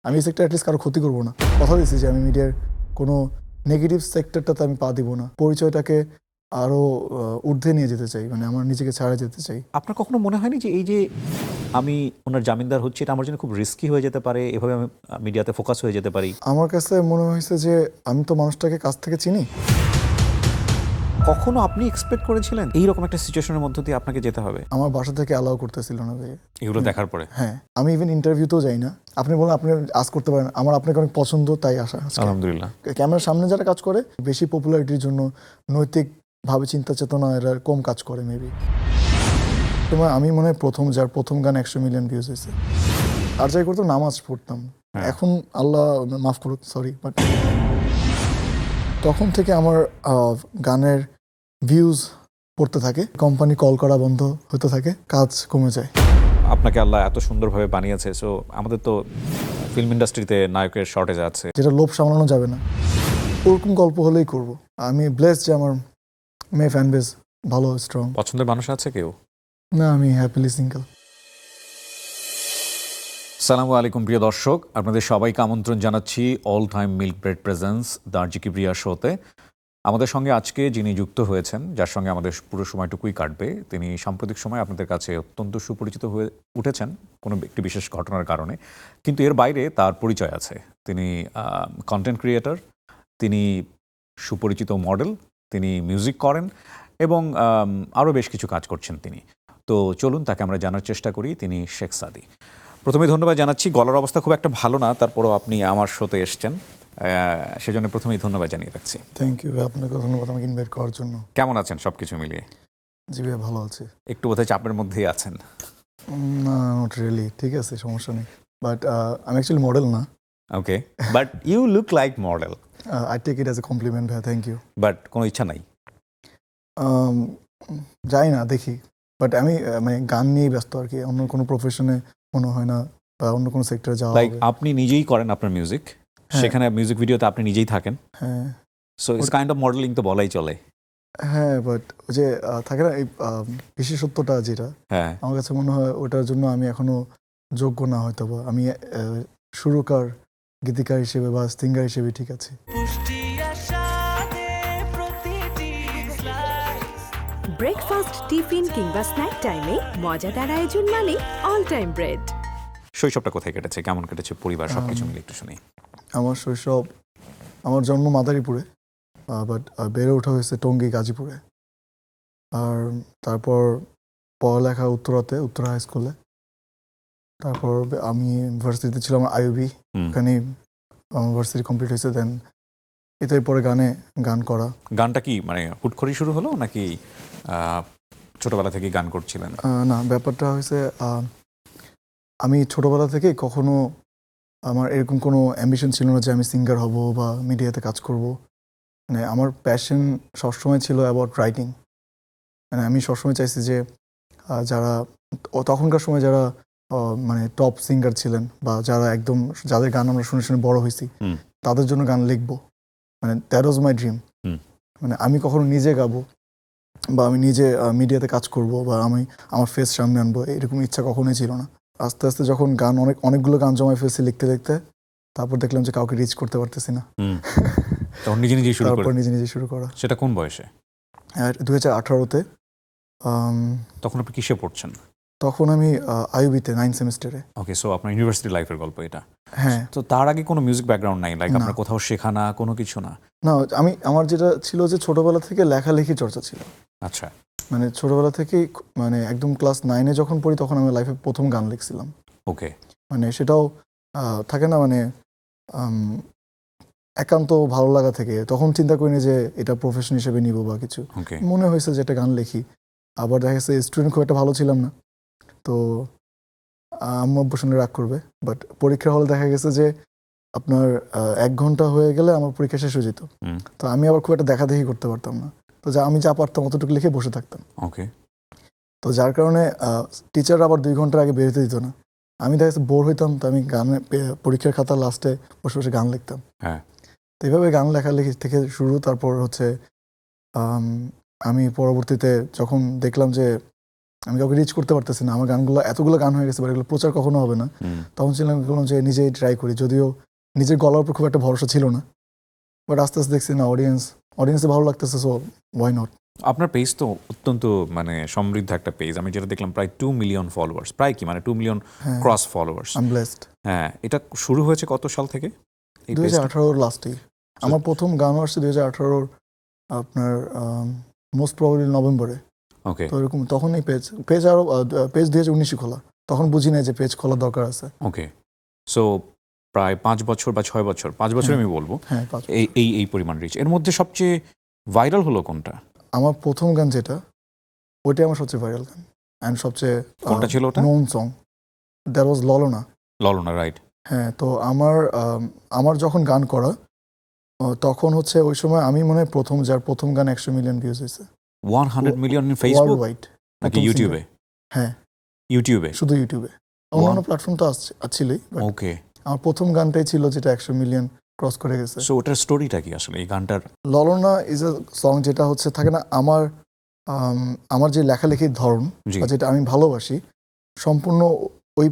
আমি এই sector at least কারো ক্ষতি করবো না, কথা দিচ্ছি যে আমি মিডিয়ার কোনো নেগেটিভ সেক্টরটাতে আমি পা দিব না, পরিচয়টাকে আরও ঊর্ধ্বে নিয়ে যেতে চাই, মানে আমার নিজেকে ছাড়া যেতে চাই। আপনার কখনো মনে হয়নি যে এই যে আমি ওনার জামিনদার হচ্ছি এটা আমার জন্য খুব রিস্কি হয়ে যেতে পারে, এভাবে আমি মিডিয়াতে ফোকাস হয়ে যেতে পারি? আমার কাছে মনে হয়েছে যে আমি তো মানুষটাকে কাছ থেকে চিনি। কখনো আপনি এক্সপেক্ট করেছিলেন এইরকম একটা সিচুয়েশনের মধ্য দিয়ে আপনাকে যেতে হবে? আমার বাসা থেকে অ্যালাউ করতেছিল না ভাই। এগুলো দেখার পরে হ্যাঁ, আমি ইভেন ইন্টারভিউতেও যাই না। আপনি বলেন আপনি আজ করতে পারেন, আমার আপনাকে অনেক পছন্দ, তাই আসা। আলহামদুলিল্লাহ। ক্যামেরার সামনে যারা কাজ করে বেশি পপুলারিটির জন্য নৈতিকভাবে চিন্তা চেতনা এরা কম কাজ করে মেবি। তোমার আমি মনে হয় যার প্রথম গান 100 মিলিয়ন ভিউজ হয়েছে। আর যাই করতাম নামাজ পড়তাম। এখন আল্লাহ মাফ করুক, সরি, বাট তখন থেকে আমার গানের ভিউজ পড়তে থাকে, কোম্পানি কল করা বন্ধ হতে থাকে, কাজ কমে যায়। আপনাকে আল্লাহ এত সুন্দরভাবে বানিয়েছে, সো আমাদের তো ফিল্ম ইন্ডাস্ট্রিতে নায়কের শর্টেজ আছে। যেটা লোভ সামলানো যাবে না, ওরকম গল্প হলেই করব। আমি ব্লেসড যে আমার মেয়ে ফ্যান বেস ভালো, স্ট্রং। পছন্দের মানুষ আছে কেউ? না, আমি হ্যাপিলি সিঙ্গেল। সালামু আলাইকুম প্রিয় দর্শক, আপনাদের সবাইকে আমন্ত্রণ জানাচ্ছি all time milk bread presence Darji Kibria শোতে। আমাদের সঙ্গে আজকে যিনি যুক্ত হয়েছেন, যার সঙ্গে আমাদের পুরো সময়টুকুই কাটবে, তিনি সাম্প্রতিক সময় আপনাদের কাছে অত্যন্ত সুপরিচিত হয়ে উঠেছেন কোনো একটি বিশেষ ঘটনার কারণে, কিন্তু এর বাইরে তার পরিচয় আছে। তিনি কন্টেন্ট ক্রিয়েটর, তিনি সুপরিচিত মডেল, তিনি মিউজিক করেন এবং আরও বেশ কিছু কাজ করছেন তিনি। তো চলুন তাকে আমরা জানার চেষ্টা করি। তিনি শেখ সাদি। প্রথমে ধন্যবাদ জানাচ্ছি, গলার অবস্থা খুব একটা ভালো না, তারপরও আপনি আমার শোতে এসছেন, সেজন্য প্রথমেই ধন্যবাদ জানিয়ে রাখছি। থ্যাংক ইউ ভাই, আপনাকে ধন্যবাদ আমাকে ইনভাইট করার জন্য। কেমন আছেন সব কিছু মিলিয়ে? জি ভাই, ভালো আছে। একটু বোধহয় চাপের মধ্যেই আছেন। না, নট রিয়েলি, ঠিক আছে, সমস্যা নেই। বাট আমি অ্যাকচুয়ালি মডেল না। Okay, but you look like model. I take it as a compliment ভাই, থ্যাংক ইউ। বাট কোনো ইচ্ছা নাই? যাই না, দেখি। বাট আমি মানে গান নিয়েই ব্যস্ত আর কি, অন্য কোনো প্রফেশনে মনে হয় না বা অন্য কোনো সেক্টরে যাওয়া লাইক হবে। আপনি নিজেই করেন আপনার মিউজিক, সেখানে মিউজিক ভিডিওতে আপনি নিজেই থাকেন, হ্যাঁ so it's kind of modelling তো বলাই চলে। হ্যাঁ, বাট ওই যে থাকে না এই বিশেষত্বটা যেটা, হ্যাঁ, আমার কাছে মনে হয় ওটার জন্য আমি এখনো যোগ্য না, হয়তো বা আমি সুরকার, গীতিকার হিসেবে বা সিঙ্গার হিসেবে ঠিক আছে। ব্রেকফাস্ট, টিফিন কিংবা স্ন্যাক টাইমে মজাদার আয়োজন মানে অল টাইম ব্রেড। শৈশবটা কোথায় কেটেছে, কেমন কেটেছে, পরিবার সবকিছু মিলে একটু শুনি। আমার শৈশব, আমার জন্ম মাদারীপুরে, বাট বেড়ে ওঠা হয়েছে টঙ্গী, গাজীপুরে। আর তারপর পড়ালেখা উত্তরা হাই স্কুলে। তারপর আমি ভার্সিটিতে ছিলাম আইউবি, ওখানে আমার ভার্সিটি কমপ্লিট হয়েছে। দেন এরপরে গান করা। গানটা কি মানে হুট করেই শুরু হলো নাকি ছোটবেলা থেকে গান করছিলেন? না, ব্যাপারটা হয়েছে আমি ছোটবেলা থেকে কখনো আমার এরকম কোনো অ্যাম্বিশন ছিল না যে আমি সিঙ্গার হব বা মিডিয়াতে কাজ করব। মানে আমার প্যাশন সবসময় ছিল অ্যাবাউট রাইটিং। মানে আমি সবসময় চাইছি যে যারা তখনকার সময় যারা মানে টপ সিঙ্গার ছিলেন বা যারা একদম যাদের গান আমরা শুনে শুনে বড় হয়েছি, তাদের জন্য গান লিখবো। মানে দ্যাট ওয়াজ মাই ড্রিম। মানে আমি কখনো নিজে গাবো বা আমি নিজে মিডিয়াতে কাজ করব বা আমি আমার ফেস সামনে আনবো, এরকম ইচ্ছা কখনোই ছিল না। আস্তে আস্তে যখন অনেকগুলো গান জমায় ফেলছি লিখতে লিখতে, তারপর দেখলাম যে কাউকে রিচ করতে পারতেছি না। তখন নিজে নিজেই শুরু তারপর নিজে নিজে শুরু করা। সেটা কোন বয়সে? 2018-তে। তখন আপনি কিসে পড়ছেন? তখন আমি আইউবিতে 9 সেমিস্টারে। ওকে, সো আপনার ইউনিভার্সিটি লাইফের গল্প এটা। হ্যাঁ। তো তার আগে কোনো মিউজিক ব্যাকগ্রাউন্ড নাই, লাইক আপনার কোথাও শেখা না, কোনো কিছু না? না, আমার যেটা ছিল যে ছোটবেলা থেকে লেখালেখি চর্চা ছিল। আচ্ছা, মানে ছোটবেলা থেকেই, মানে একদম ক্লাস 9-এ যখন পড়ি তখন আমি লাইফে প্রথম গান লিখছিলাম। ওকে। মানে সেটাও থাকে না, মানে একান্ত ভালো লাগা থেকে, তখন চিন্তা করিনি যে এটা প্রফেশন হিসেবে নিব বা কিছু। মনে হয়েছে যে একটা গান লিখি। আবার দেখা গেছে স্টুডেন্ট খুব একটা ভালো ছিলাম না, তো আম্মু আব্বু শুনে রাগ করবে। বাট পরীক্ষার হলে দেখা গেছে যে আপনার 1 ঘন্টা হয়ে গেলে আমার পরীক্ষা শেষ হয়ে যেত। তো আমি আবার খুব একটা দেখাদেখি করতে পারতাম না, তো আমি যা পারতাম অতটুকু লিখে বসে থাকতাম। ওকে। তো যার কারণে টিচার আবার 2 ঘন্টার আগে বেরোতে দিত না। আমি দেখা গেছে বোর হইতাম, তো আমি পরীক্ষার খাতা লাস্টে বসে বসে গান লিখতাম। হ্যাঁ। তো এইভাবে গান লেখালেখি থেকে শুরু। তারপর হচ্ছে আমি পরবর্তীতে যখন দেখলাম যে আমি কাউকে রিচ করতে পারতেছি না, আমার গানগুলো এতগুলো গান হয়ে গেছে, বাট এগুলো প্রচার কখনো হবে না। তখন ছিলাম বললাম যে নিজেই ট্রাই করি, যদিও নিজের গলার উপর খুব একটা ভরসা ছিল না, বাট আস্তে আস্তে দেখছি না অডিয়েন্সে ভালো লাগতেছে, সো ওয়াই নট। আপনার পেজ তো অত্যন্ত মানে সমৃদ্ধ একটা পেজ, আমি যেটা দেখলাম প্রায় 2 মিলিয়ন ফলোয়ার্স, প্রায় কি মানে 2 million cross followers. I am blessed. হ্যাঁ, এটা শুরু হয়েছে কত সাল থেকে? 2018 লাস্টেই আমার প্রথম গান আসছে 2018 আপনার মোস্ট প্রবাবলি নভেম্বরে। ওকে তো এরকম তখন এই পেজ আরো পেজ 2019 খোলা, তখন বুঝি না যে পেজ খোলা দরকার আছে। ওকে, সো প্রায় 5 বছর বা 6 বছর, 5 বছর আমি বলবো, হ্যাঁ এই পরিমাণ রিচ। এর মধ্যে সবচেয়ে ভাইরাল হলো কোনটা? আমার প্রথম গান যেটা, ওইটাই আমার সবচেয়ে ভাইরাল গান, অ্যান্ড সবচেয়ে কোনটা ছিল ওটা? Known song, that was Lalona. Lalona, right. হ্যাঁ, তো আমার যখন গান করা তখন হচ্ছে ওই সময় আমি মনে হয় যার প্রথম গান 100 মিলিয়ন ভিউজ হয়েছে 100 million in Facebook world wide, নাকি ইউটিউবে? হ্যাঁ ইউটিউবে, শুধু ইউটিউবে, অন্যান্য প্ল্যাটফর্ম তো আছিলই, বাট ওকে। আমার প্রথম গানটাই ছিল যেটা 100 মিলিয়ন ক্রস করে গেছে। সো ওটার স্টোরিটা কি আসলে এই গানটার? ললনা ইজ আ সং যেটা হচ্ছে থাকে না, আমার যে লেখালেখির ধরন জি। বা যেটা আমি ভালোবাসি সম্পূর্ণ ওই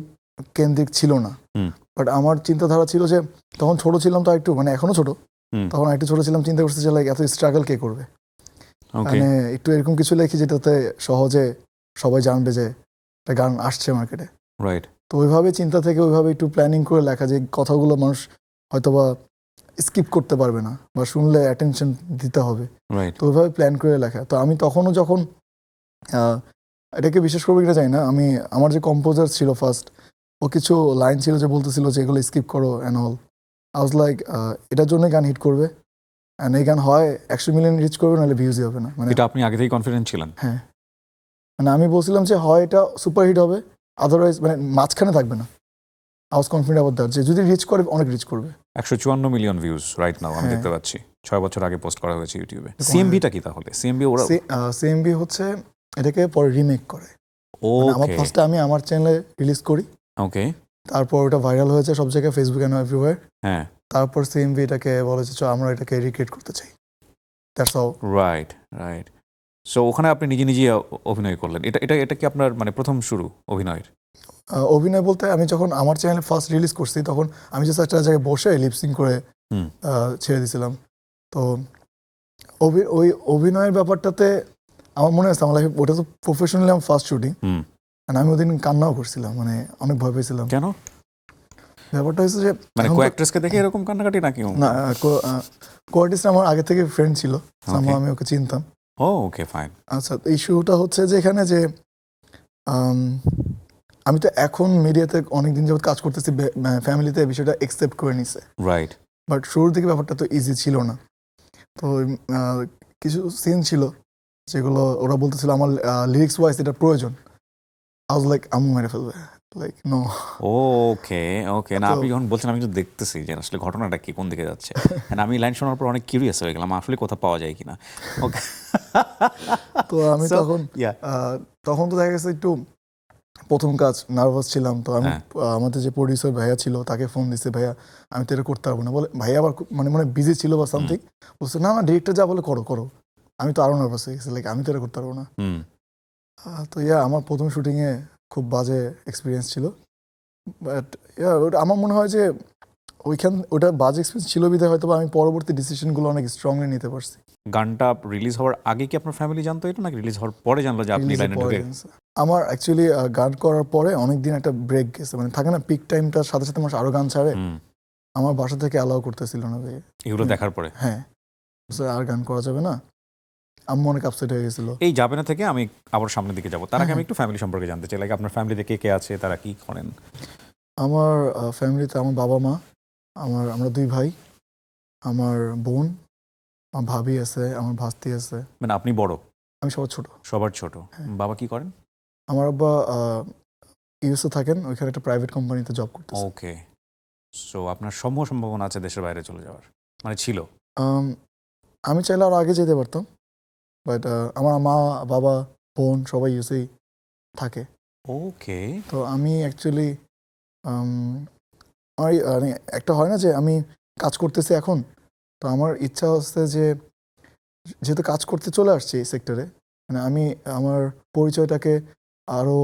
কেন্দ্রিক ছিল না, বাট আমার চিন্তাধারা ছিল যে তখন ছোট ছিলাম, তো একটু মানে এখনো ছোট, তখন একটু ছোট ছিলাম, চিন্তা করছি যে লাইক এত স্ট্রাগল কে করবে, ওকে, মানে একটু এরকম কিছু লেখি যেটাতে সহজে সবাই জানবে যে একটা গান আসছে মার্কেটে। রাইট। তো ওইভাবে চিন্তা থেকে ওইভাবে একটু প্ল্যানিং করে লেখা, যে কথাগুলো মানুষ হয়তোবা স্কিপ করতে পারবে না বা শুনলে অ্যাটেনশন দিতে হবে, রাইট। তো ওইভাবে প্ল্যান করে লেখা। তো আমি তখনও যখন এটাকে বিশেষ করবো কিনা জানি না, আমার যে কম্পোজার ছিল ফার্স্ট, ও কিছু লাইন ছিল যে বলতেছিল যে এগুলো স্কিপ করো and all. I was like এটার জন্য গান হিট করবে, অ্যান্ড এই গান হয় 100 মিলিয়ন রিচ করবে, নাহলে ভিউজই হবে না। মানে এটা আপনি আগে থেকেই কনফিডেন্ট ছিলেন? হ্যাঁ, মানে আমি বলছিলাম যে হয় এটা সুপার হিট হবে, আদারওয়াইজ মানে মাঝখানে থাকবে না। I was confident about that, যে যদি রিচ করে অনেক রিচ করবে। 154 মিলিয়ন ভিউজ রাইট নাও আমি দেখতে পাচ্ছি, 6 বছর আগে পোস্ট করা হয়েছে ইউটিউবে। সিএমবিটা কি তাহলে? সিএমবি ওরা সিএমবি হচ্ছে এটাকে পরে রিমেক করে। মানে আমার ফার্স্টে আমি আমার চ্যানেলে রিলিজ করি, ওকে, তারপর ওটা ভাইরাল হয়েছে সব জায়গায়, ফেসবুক এন্ড এভরিওয়্যার। হ্যাঁ, তারপর সিএমবি এটাকে বলে যে আমরা এটাকে রিক্রিয়েট করতে চাই, that's all. Right right. So ওখানে আপনি নিজে নিজে অভিনয় করলেন, এটা কি আপনার মানে প্রথম শুরু অভিনয়ের? অভিনয় বলতে আমি যখন আমার চ্যানেলে ফার্স্ট রিলিজ করছি, তখন আমি জাস্ট একটা জায়গায় বসে লিপসিং করে ছেড়ে দিয়েছিলাম। তো ওই অভিনয়ের ব্যাপারটাতে আমার মনে আছে আমার লাইফে ওটা তো প্রফেশনালি আমার ফার্স্ট শুটিং, আমি ওদিন কান্নাও করছিলাম, মানে অনেক ভয় পেয়েছিলাম। কেন? ব্যাপারটা হচ্ছে যে মানে কো-অ্যাক্ট্রেসকে দেখে এরকম কান্নাকাটি নাকি? না, কো-আর্টিস্ট আমার আগে থেকে ফ্রেন্ড ছিল, আমি ওকে চিনতাম। ও ওকে, ফাইন। আচ্ছা, ইস্যুটা হচ্ছে যে এখানে যে আমি তো এখন মিডিয়াতে অনেকদিন যাবত কাজ করতেছি, ফ্যামিলিতে বিষয়টা একসেপ্ট করে নিছে, রাইট। বাট শুরুর দিকে ব্যাপারটা তো ইজি ছিল না। তো কিছু সিন ছিল যেগুলো ওরা বলতেছিল আমার লিরিক্স ওয়াইজ এটা প্রয়োজন, আই ওয়াজ লাইক আম্মু মেরে ফেলবে, লাইক নো। ওকে ওকে, না আপনি যখন বলছেন আমি তো দেখতেছি যে আসলে ঘটনাটা কি, কোন দিকে যাচ্ছে। আমি লাইন শোনার পর অনেক কিউরিয়াস হয়ে গেলাম আসলে কোথাও পাওয়া যায় কিনা। ওকে, তো আমি তখন তো দেখা গেছে একটু প্রথম কাজ, নার্ভাস ছিলাম। তো আমি আমাদের যে প্রডিউসার ভাইয়া ছিল তাকে ফোন দিছে, ভাইয়া আমি তো এটা করতে পারবো না, বলে ভাইয়া আবার মানে বিজি ছিল বা সামথিং, বলছে না ডিরেক্টর যা বলে করো করো। আমি তো আরো নার্ভাস হয়ে গেছি, লাইক আমি তো এটা করতে পারবো না। তো আমার প্রথম শুটিংয়ে খুব বাজে এক্সপিরিয়েন্স ছিল, বাট আমার মনে হয় যে ওটা বাজে এক্সপিরিয়েন্স ছিল বিধায় হয়তো আমি পরবর্তী ডিসিশনগুলো অনেক স্ট্রংলি নিতে পারছি। গানটা রিলিজ হওয়ার আগে কি আপনার ফ্যামিলি জানতো এটা, নাকি রিলিজ হওয়ার পরে জানলো যে আপনি লাইনে ঢুকে? আমার অ্যাকচুয়ালি গান করার পরে অনেকদিন একটা ব্রেক গেছে, মানে থাকে না পিক টাইমটার সাথে সাথে মানুষ আরো গান ছাড়ে, আমার বাসা থেকে অ্যালাউ করতেছিল না ভাই এগুলো দেখার পরে। হ্যাঁ, আর গান করা যাবে না, আম্মু অনেক আপসেট হয়ে গেছিল। এই যাবে না থেকে আমি আবার সামনের দিকে যাবো, তার আগে আমি একটু ফ্যামিলি সম্পর্কে জানতে চাই, লাইক আপনার ফ্যামিলিতে কে কে আছে, তারা কি করেন? আমার ফ্যামিলিতে আমার বাবা মা, আমরা 2 ভাই, আমার বোন, আমার ভাবি আছে, আমার ভাস্তি আছে। মানে আপনি বড়? আমি সবার ছোট। সবার ছোট। বাবা কি করেন? আমার আব্বা ইউএসএ থাকেন, ওইখানে একটা প্রাইভেট কোম্পানিতে জব করতেছে। ওকে, সো আপনার সম্ভাবনা আছে দেশের বাইরে চলে যাওয়ার, মানে ছিল? আমি চাইলে আরো আগে যেতে পারতাম, বাট আমার মা বাবা বোন সবাই ইউএসএই থাকে। ওকে, তো আমি অ্যাকচুয়ালি মানে একটা হয় না যে আমি কাজ করতেছি এখন, তো আমার ইচ্ছা হচ্ছে যে যেহেতু কাজ করতে চলে আসছি এই সেক্টরে, মানে আমি আমার পরিচয়টাকে আরও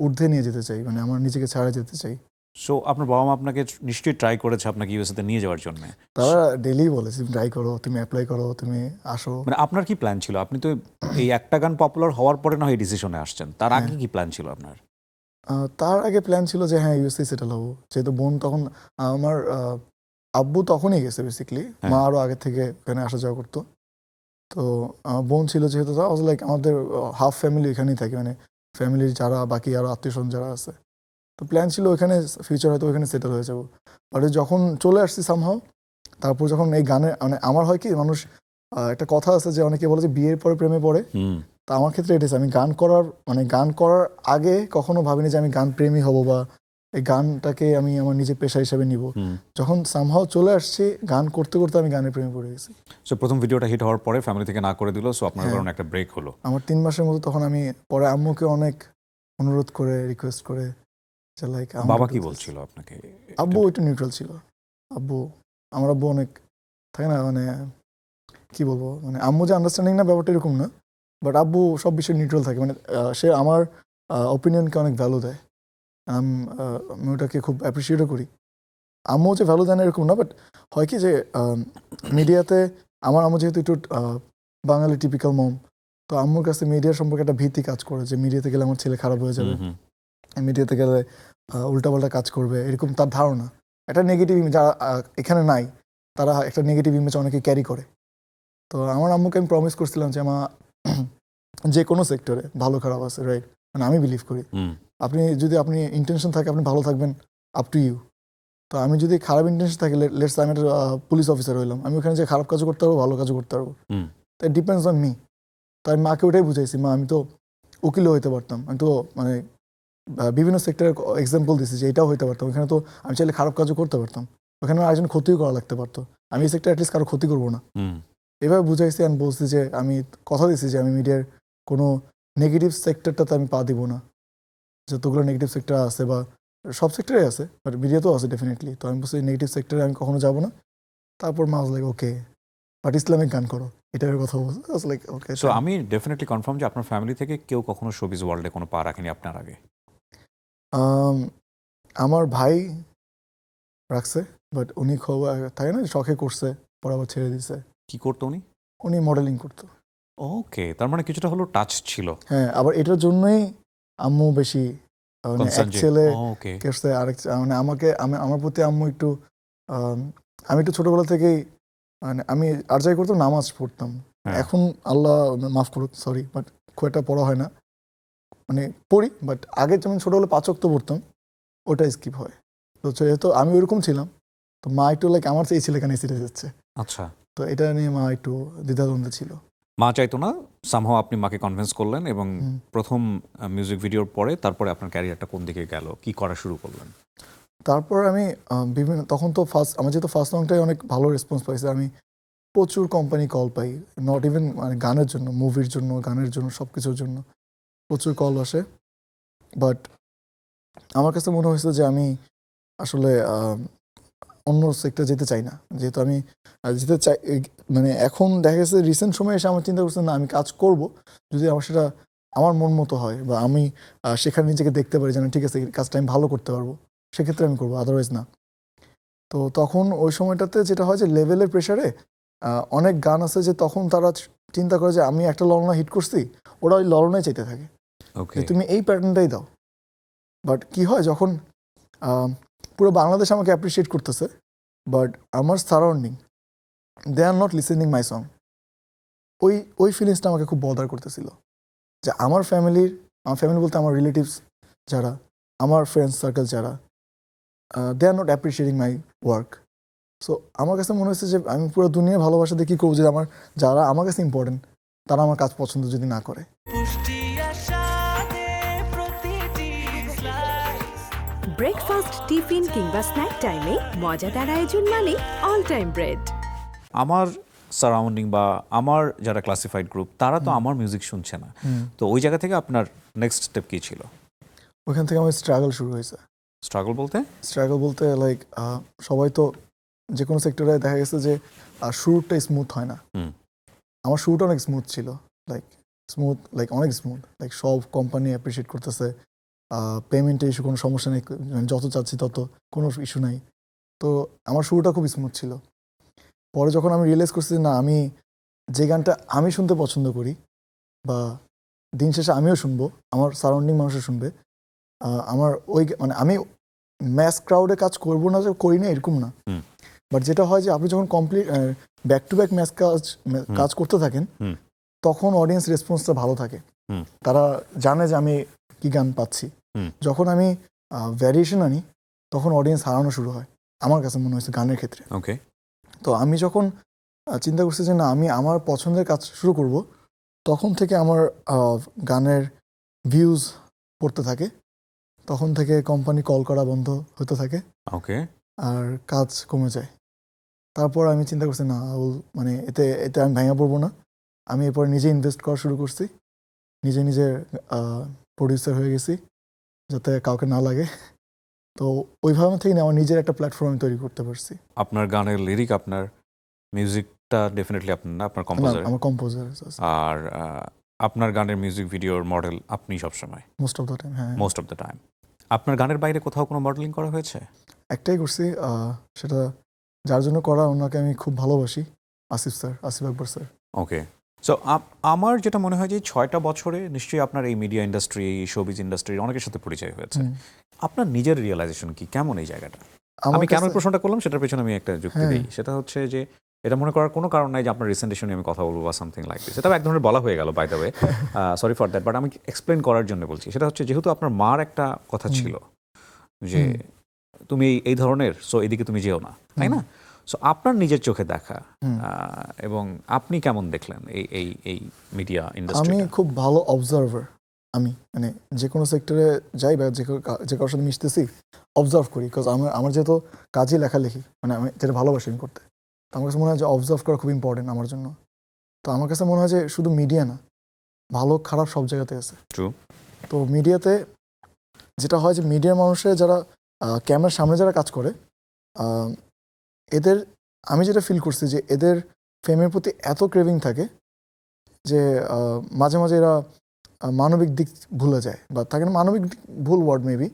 ঊর্ধ্বে নিয়ে যেতে চাই, মানে আমার নিজেকে ছাড়া যেতে চাই। সো আপনার বাবা মা আপনাকে নিশ্চয়ই ট্রাই করেছে আপনাকে ইউএসএতে নিয়ে যাওয়ার জন্য। তারা ডেলি বলে তুমি ট্রাই করো, তুমি অ্যাপ্লাই করো, তুমি আসো। মানে আপনার কি প্ল্যান ছিল? আপনি তো এই একটা গান পপুলার হওয়ার পরে না হয় ডিসিশনে আসছেন, তার আগে কি প্ল্যান ছিল আপনার? তার আগে প্ল্যান ছিল যে হ্যাঁ ইউএসএ সেটেল হবো, যেহেতু বোন তখন আমার আব্বু তখনই গেছে বেসিক্যালি, মা আরও আগে থেকে এখানে আসা যাওয়া করতো। তো আমার বোন ছিল যেহেতু, তা লাইক আমাদের হাফ ফ্যামিলি এখানেই থাকে, মানে ফ্যামিলির যারা বাকি আরও আত্মীয় স্বজন যারা আছে। তো প্ল্যান ছিল ওখানে ফিউচার হয়তো ওখানে সেটেল হয়ে যাবো। বাট যখন চলে আসছি সামহাও, তারপর যখন এই গানের মানে আমার হয় কি মানুষ একটা কথা আছে যে অনেকে বলে যে বিয়ের পরে প্রেমে পড়ে, তা আমার ক্ষেত্রে এটা আমি গান করার আগে কখনো ভাবিনি যে আমি গান প্রেমী হব বা এই গানটাকে আমি আমার নিজের পেশা হিসেবে নিব। যখন সামহাও চলে আসছি গান করতে করতে আমি গানের প্রেমে পড়ে গেছি। সো প্রথম ভিডিওটা হিট হওয়ার পরে ফ্যামিলি থেকে না করে দিল, সো আপনার কারণে একটা ব্রেক হলো। আমার 3 মাসের মতো তখন আমি পরে আম্মুকে অনেক অনুরোধ করে রিকোয়েস্ট করে যে লাইক বাবা কি বলছিল আপনাকে? আব্বু একটু নিউট্রাল ছিল। আমার আব্বু অনেক থাকে না, মানে কি বলবো, মানে আম্মু যে আন্ডারস্ট্যান্ডিং না ব্যাপারটা এরকম না, বাট আব্বু সব বিষয়ে নিউট্রাল থাকে, মানে সে আমার ওপিনিয়নকে অনেক ভ্যালু দেয়। আমি ওটাকে খুব অ্যাপ্রিসিয়েটও করি। আম্মু যে ভ্যালু দেয় না এরকম না, বাট হয় কি যে মিডিয়াতে আমার আম্মু যেহেতু একটু বাঙালি টিপিক্যাল মম, তো আম্মুর কাছে মিডিয়ার সম্পর্কে একটা ভীতি কাজ করে যে মিডিয়াতে গেলে আমার ছেলে খারাপ হয়ে যাবে, মিডিয়াতে গেলে উল্টাপাল্টা কাজ করবে, এরকম তার ধারণা। একটা নেগেটিভ যারা এখানে নাই তারা একটা নেগেটিভ ইমেজ অনেকে ক্যারি করে। তো আমার আম্মুকে আমি প্রমিস করছিলাম যে মা যে কোনো সেক্টরে ভালো খারাপ আছে, রাইট, মানে আমি বিলিভ করি আপনি ইন্টেনশন থাকে আপনি ভালো থাকবেন, আপ টু ইউ। তো আমি যদি খারাপ ইন্টেনশন থাকে, লেটস আমি একটা পুলিশ অফিসার হইলাম, আমি ওখানে যে খারাপ কাজও করতে পারবো ভালো কাজও করতে পারবো, তো ইট ডিপেন্ডস অন মি। তো আমি মাকে ওটাই বুঝাইছি, মা আমি তো উকিলও হইতে পারতাম, আমি তো মানে বিভিন্ন সেক্টরের এক্সাম্পল দিচ্ছি যে এটাও হইতে পারতাম, ওখানে তো আমি চাইলে খারাপ কাজও করতে পারতাম, ওখানে আরেকজন ক্ষতিও করা লাগতে পারতো, আমি এই সেক্টর অ্যাটলিস্ট কারো ক্ষতি করবো না। এভাবে বুঝাইছি আর বলছি যে আমি কথা দিচ্ছি যে আমি মিডিয়ার কোনো নেগেটিভ সেক্টরটাতে আমি পা দিব না, যতগুলো নেগেটিভ সেক্টর আছে বা সব সেক্টরে আছে, বাট মিডিয়াতেও আছে ডেফিনেটলি। তো আমি বলছি নেগেটিভ সেক্টরে আমি কখনো যাবো না। তারপর মা লাইক ওকে, বাট ইসলামিক গান করো, এটার কথা বলছে লাইক ওকে। সো আমি ডেফিনেটলি কনফার্ম যে আপনার ফ্যামিলি থেকে কেউ কখনো শোবিজ ওয়ার্ল্ডে কোনো পা রাখেনি আপনার আগে। আমার ভাই রাখছে, বাট উনি থাকে না শখে করছে, পরে আবার ছেড়ে দিছে। কি করতো উনি? উনি মডেলিং করতো। ওকে, তার মানে কিছুটা হলো টাচ ছিল। হ্যাঁ, আবার এটার জন্যই আম্মু বেশি মানে এক ছেলে করছে আরেক, মানে আমার প্রতি আম্মু একটু আমি একটু ছোটবেলা থেকেই মানে আমি আর যাই করতাম নামাজ পড়তাম। এখন আল্লাহ মাফ করুক, সরি, বাট খুব একটা পড়া হয় না, মানে পড়ি, বাট আগে যেমন ছোটবেলা 5 ওয়াক্ত পড়তাম ওটা স্কিপ হয়। তো যেহেতু আমি ওরকম ছিলাম, তো মা একটু লাইক আমার এই ছেলে কেন সিরিয়াস যাচ্ছে, আচ্ছা, তো এটা নিয়ে মা একটু দ্বিধাদ্বন্দ্বে ছিল। মা চাইতো না, সামহাও আপনি মাকে কনভিন্স করলেন এবং প্রথম মিউজিক ভিডিওর পরে তারপরে আপনার ক্যারিয়ারটা কোন দিকে গেল, কি করা শুরু করলেন? তারপর আমি তখন তো আমার যেহেতু ফার্স্ট সংটাই অনেক ভালো রেসপন্স পাইছে, আমি প্রচুর company call pi, not even মানে গানের জন্য, মুভির জন্য, গানের জন্য, সব কিছুর জন্য প্রচুর কল আসে। বাট আমার কাছে মনে হয়েছে যে আমি আসলে অন্য সেক্টর যেতে চাই না, যেহেতু আমি যেতে চাই, মানে এখন দেখা গেছে রিসেন্ট সময় এসে আমার চিন্তা করছে না আমি কাজ করব যদি আমার সেটা আমার মন মতো হয় বা আমি সেখানে নিজেকে দেখতে পারি যেন ঠিক আছে কাজটা আমি ভালো করতে পারবো, সেক্ষেত্রে আমি করবো, আদারওয়াইজ না। তো তখন ওই সময়টাতে যেটা হয় যে লেভেলের প্রেশারে অনেক গান আছে যে তখন তারা চিন্তা করে যে আমি একটা ললনা হিট করছি, ওরা ওই ললনায় চাইতে থাকে যে তুমি এই প্যাটার্নটাই দাও। বাট কি হয় যখন পুরো বাংলাদেশ আমাকে অ্যাপ্রিসিয়েট করতেছে, বাট আমার surrounding they are not listening my song, ওই ফিলিংসটা আমাকে খুব বদার করতেছিল যে আমার ফ্যামিলি বলতে আমার রিলেটিভস যারা, আমার ফ্রেন্ডস সার্কেল যারা, they are not appreciating my work. So আমার কাছে মনে হচ্ছে যে আমি পুরো দুনিয়ার ভালোবাসা দিয়ে কী করবো যে যারা আমার কাছে ইম্পর্টেন্ট তারা আমার কাজ পছন্দ যদি না করে। ব্রেকফাস্ট, টিফিন কিংবা স্ন্যাক টাইমে মজাদার আয়োজন মানে অল টাইম ব্রেড। আমার সারাউন্ডিং বা আমার যারা ক্লাসিফাইড গ্রুপ তারা তো আমার মিউজিক শুনছে না, তো ওই জায়গা থেকে আপনার নেক্সট স্টেপ কি ছিল? ওইখান থেকে আমার স্ট্রাগল শুরু হয়েছে। স্ট্রাগল বলতে লাইক সবাই তো যে কোনো সেক্টরে দেখা গেছে যে শুরুটা স্মুথ হয় না, আমার শুরুটা অনেক স্মুথ ছিল, লাইক স্মুথ, লাইক অনেক স্মুথ, লাইক সব কোম্পানি অ্যাপ্রিসিয়েট করতেছে, পেমেন্টে ইস্যু কোনো সমস্যা নেই, মানে যত চাচ্ছি তত কোনো ইস্যু নাই। তো আমার শুরুটা খুব স্মুথ ছিল। পরে যখন আমি রিয়েলাইজ করছি যে না, আমি যে গানটা আমি শুনতে পছন্দ করি বা দিন শেষে আমিও শুনবো, আমার সারাউন্ডিং মানুষও শুনবে, আমার ওই মানে আমি ম্যাস ক্রাউডে কাজ করবো না, যে করি না এরকম না, বাট যেটা হয় যে আপনি যখন complete back to back mass কাজ করতে থাকেন, তখন অডিয়েন্স রেসপন্সটা ভালো থাকে, তারা জানে যে আমি কি গান পাচ্ছি। যখন আমি ভ্যারিয়েশন আনি তখন অডিয়েন্স হারানো শুরু হয়, আমার কাছে মনে হয়েছে গানের ক্ষেত্রে। ওকে, তো আমি যখন চিন্তা করছি যে না, আমি আমার পছন্দের কাজ শুরু করব, তখন থেকে আমার গানের ভিউজ পড়তে থাকে, তখন থেকে কোম্পানি কল করা বন্ধ হতে থাকে, ওকে, আর কাজ কমে যায়। তারপর আমি চিন্তা করছি না, মানে এতে এতে আমি ভেঙে পড়বো না, আমি এরপর নিজে ইনভেস্ট করা শুরু করছি, নিজে প্রডিউসার হয়ে গেছি যাতে কাউকে না লাগে। তো ওইভাবে থেকে আমার নিজের একটা প্ল্যাটফর্ম আমি তৈরি করতে পারছি। আপনার গানের লিরিক, আপনার মিউজিকটা ডেফিনেটলি আপনার না, আপনার কম্পোজার, আমার কম্পোজার, আর আপনার গানের মিউজিক ভিডিওর মডেল আপনি সবসময়, মোস্ট অফ দ্য টাইম। হ্যাঁ, মোস্ট অফ দ্য টাইম। আপনার গানের বাইরে কোথাও কোনো মডেলিং করা হয়েছে? একটাই করছি, সেটা যার জন্য করা, ওনাকে আমি খুব ভালোবাসি, আসিফ আকবর স্যার। ওকে, সো আমার যেটা মনে হয় যে 6টা বছরে নিশ্চয়ই আপনার এই মিডিয়া ইন্ডাস্ট্রি, শোবিজ ইন্ডাস্ট্রির অনেকের সাথে পরিচয় হয়েছে। আপনার নিজের রিয়েলাইজেশন কি, কেমন এই জায়গাটা? আমি কেন প্রশ্নটা করলাম সেটার পেছনে আমি একটা যুক্তি দিই, সেটা হচ্ছে যে এটা মনে করার কোনো কারণ নাই যে আপনার রিসেন্ট ইস্যু নিয়ে আমি কথা বলবো বা সামথিং লাইক দিস, এটা এক ধরনের বলা হয়ে গেল by the way, sorry for that, but আমি এক্সপ্লেন করার জন্য বলছি। সেটা হচ্ছে যেহেতু আপনার মার একটা কথা ছিল যে তুমি এই ধরনের, সো এদিকে তুমি যেও না, তাই না? সো আপনার নিজের চোখে দেখা এবং আপনি কেমন দেখলেন এই মিডিয়া ইন্ডাস্ট্রি? আমি খুব ভালো অবজারভার, আমি মানে যে কোনো সেক্টরে যাই বা যে কারোর সাথে মিশতেছি, অবজার্ভ করি, বিকজ আমার যেহেতু কাজই লেখালেখি, মানে আমি যেটা ভালোবাসি আমি করতে, তো আমার কাছে মনে হয় যে অবজার্ভ করা খুব ইম্পর্টেন্ট আমার জন্য। তো আমার কাছে মনে হয় যে শুধু মিডিয়া না, ভালো খারাপ সব জায়গাতে আছে। ট্রু। তো মিডিয়াতে যেটা হয় যে মিডিয়ার মানুষের যারা ক্যামেরার সামনে যারা কাজ করে, এদের আমি যেটা ফিল করছি যে এদের ফেমের প্রতি এত ক্রেভিং থাকে যে মাঝে মাঝে এরা মানবিক দিক ভুলে যায়, বা থাকে না, মানবিক দিক ভুল ওয়ার্ড মেবি,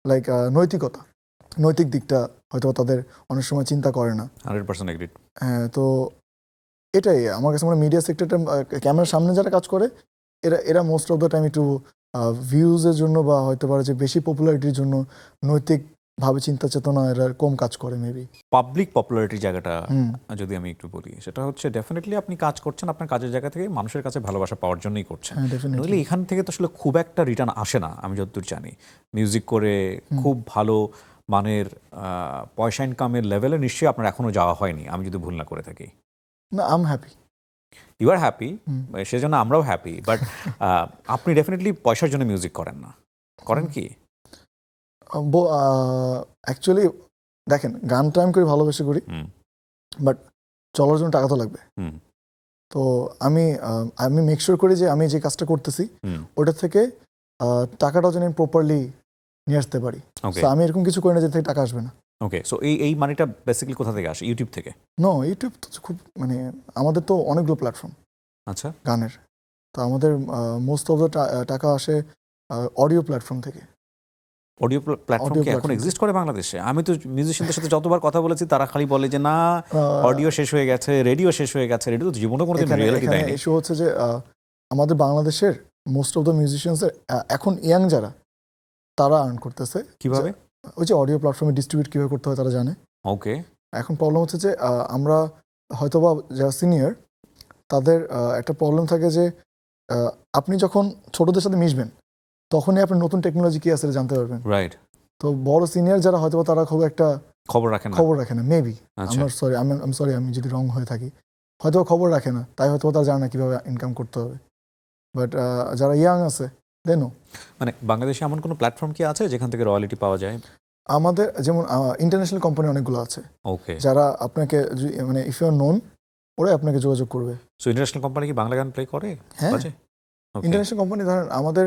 লাইক নৈতিক দিকটা হয়তো তাদের অনেক সময় চিন্তা করে না। 100% এগ্রিড। হ্যাঁ, তো এটাই আমার কাছে মনে হয় মিডিয়া সেক্টরটা, ক্যামেরার সামনে যারা কাজ করে, এরা মোস্ট অফ দ্য টাইম একটু ভিউজের জন্য বা হয়তো পারে যে বেশি পপুলারিটির জন্য নৈতিকভাবে চিন্তা চেতনা এরা কম কাজ করে মেবি। পাবলিক পপুলারিটির জায়গাটা যদি আমি একটু বলি, সেটা হচ্ছে ডেফিনেটলি আপনি কাজ করছেন আপনার কাজের জায়গা থেকে মানুষের কাছে ভালোবাসা পাওয়ার জন্যই করছেন, নইলে এখান থেকে তো আসলে খুব একটা রিটার্ন আসে না। আমি যতদূর জানি মিউজিক করে খুব ভালো মানের পয়সা ইনকামের লেভেলে নিশ্চয়ই আপনার এখনো যাওয়া হয়নি, আমি যদি ভুল না করে থাকি। না, I am happy. You are happy, সেজন্য আমরাও হ্যাপি, বাট আপনি ডেফিনেটলি পয়সার জন্য মিউজিক করেন না, করেন কি? অ্যাকচুয়ালি দেখেন, গানটা আমি করি ভালোবেসে করি, বাট চলার জন্য টাকা তো লাগবে। তো আমি মেক শিওর করি যে আমি যে কাজটা করতেছি ওটা থেকে টাকাটাও যেন আমি প্রপারলি নিয়ে আসতে পারি। তো আমি এরকম কিছু করি না যে থেকে টাকা আসবে না। ওকে, সো এই মানিটা বেসিক্যালি কোথা থেকে আসে? ইউটিউব থেকে? নো, ইউটিউব তো খুব, মানে আমাদের তো অনেকগুলো প্ল্যাটফর্ম আচ্ছা গানের, তো আমাদের মোস্ট অফ দ্য টাকা আসে অডিও প্ল্যাটফর্ম থেকে। অডিও প্ল্যাটফর্ম কি এখন এক্সিস্ট করে বাংলাদেশে? আমি তো মিউজিশিয়ানদের সাথে যতবার কথা বলেছি তারা খালি বলে যে না, অডিও শেষ হয়ে গেছে, রেডিও শেষ হয়ে গেছে। রেডিও তো জীবনে কোনোদিন রিয়েলিটি দেয়নি। ইস্যু হচ্ছে যে আমাদের বাংলাদেশের মোস্ট অফ দ্য মিউজিশিয়ানসের এখন ইয়াং যারা, তারা আর্ন করতেছে কিভাবে? ওই যে অডিও প্ল্যাটফর্মে ডিস্ট্রিবিউট কীভাবে করতে হয় তারা জানে। ওকে, এখন প্রবলেম হচ্ছে যে আমরা হয়তোবা যারা সিনিয়র, তাদের একটা প্রবলেম থাকে যে আপনি যখন ছোটদের সাথে মিশবেন তখনই আপনি নতুন টেকনোলজি কি আছে জানতে পারবেন। রাইট। তো বড় সিনিয়র যারা হয়তো তারা খুব একটা খবর রাখে না মেবি। আমার সরি আমি যদি রং হয়ে থাকি, হয়তো খবর রাখে না, তাই হয়তো তারা জানে না কিভাবে ইনকাম করতে হবে। বাট যারা ইয়াং আছে দেনো, মানে বাংলাদেশে এমন কোনো প্ল্যাটফর্ম কি আছে যেখান থেকে রয়্যালিটি পাওয়া যায়? আমাদের যেমন ইন্টারন্যাশনাল কোম্পানি অনেকগুলো আছে, ওকে, যারা আপনাকে মানে ইফ ইউ আর নোন, ওরা আপনাকে যোগাযোগ করবে। সো ইন্টারন্যাশনাল কোম্পানি কি বাংলা গান প্লে করে? হ্যাঁ, ইন্টারন্যাশনাল কোম্পানি ধরেন আমাদের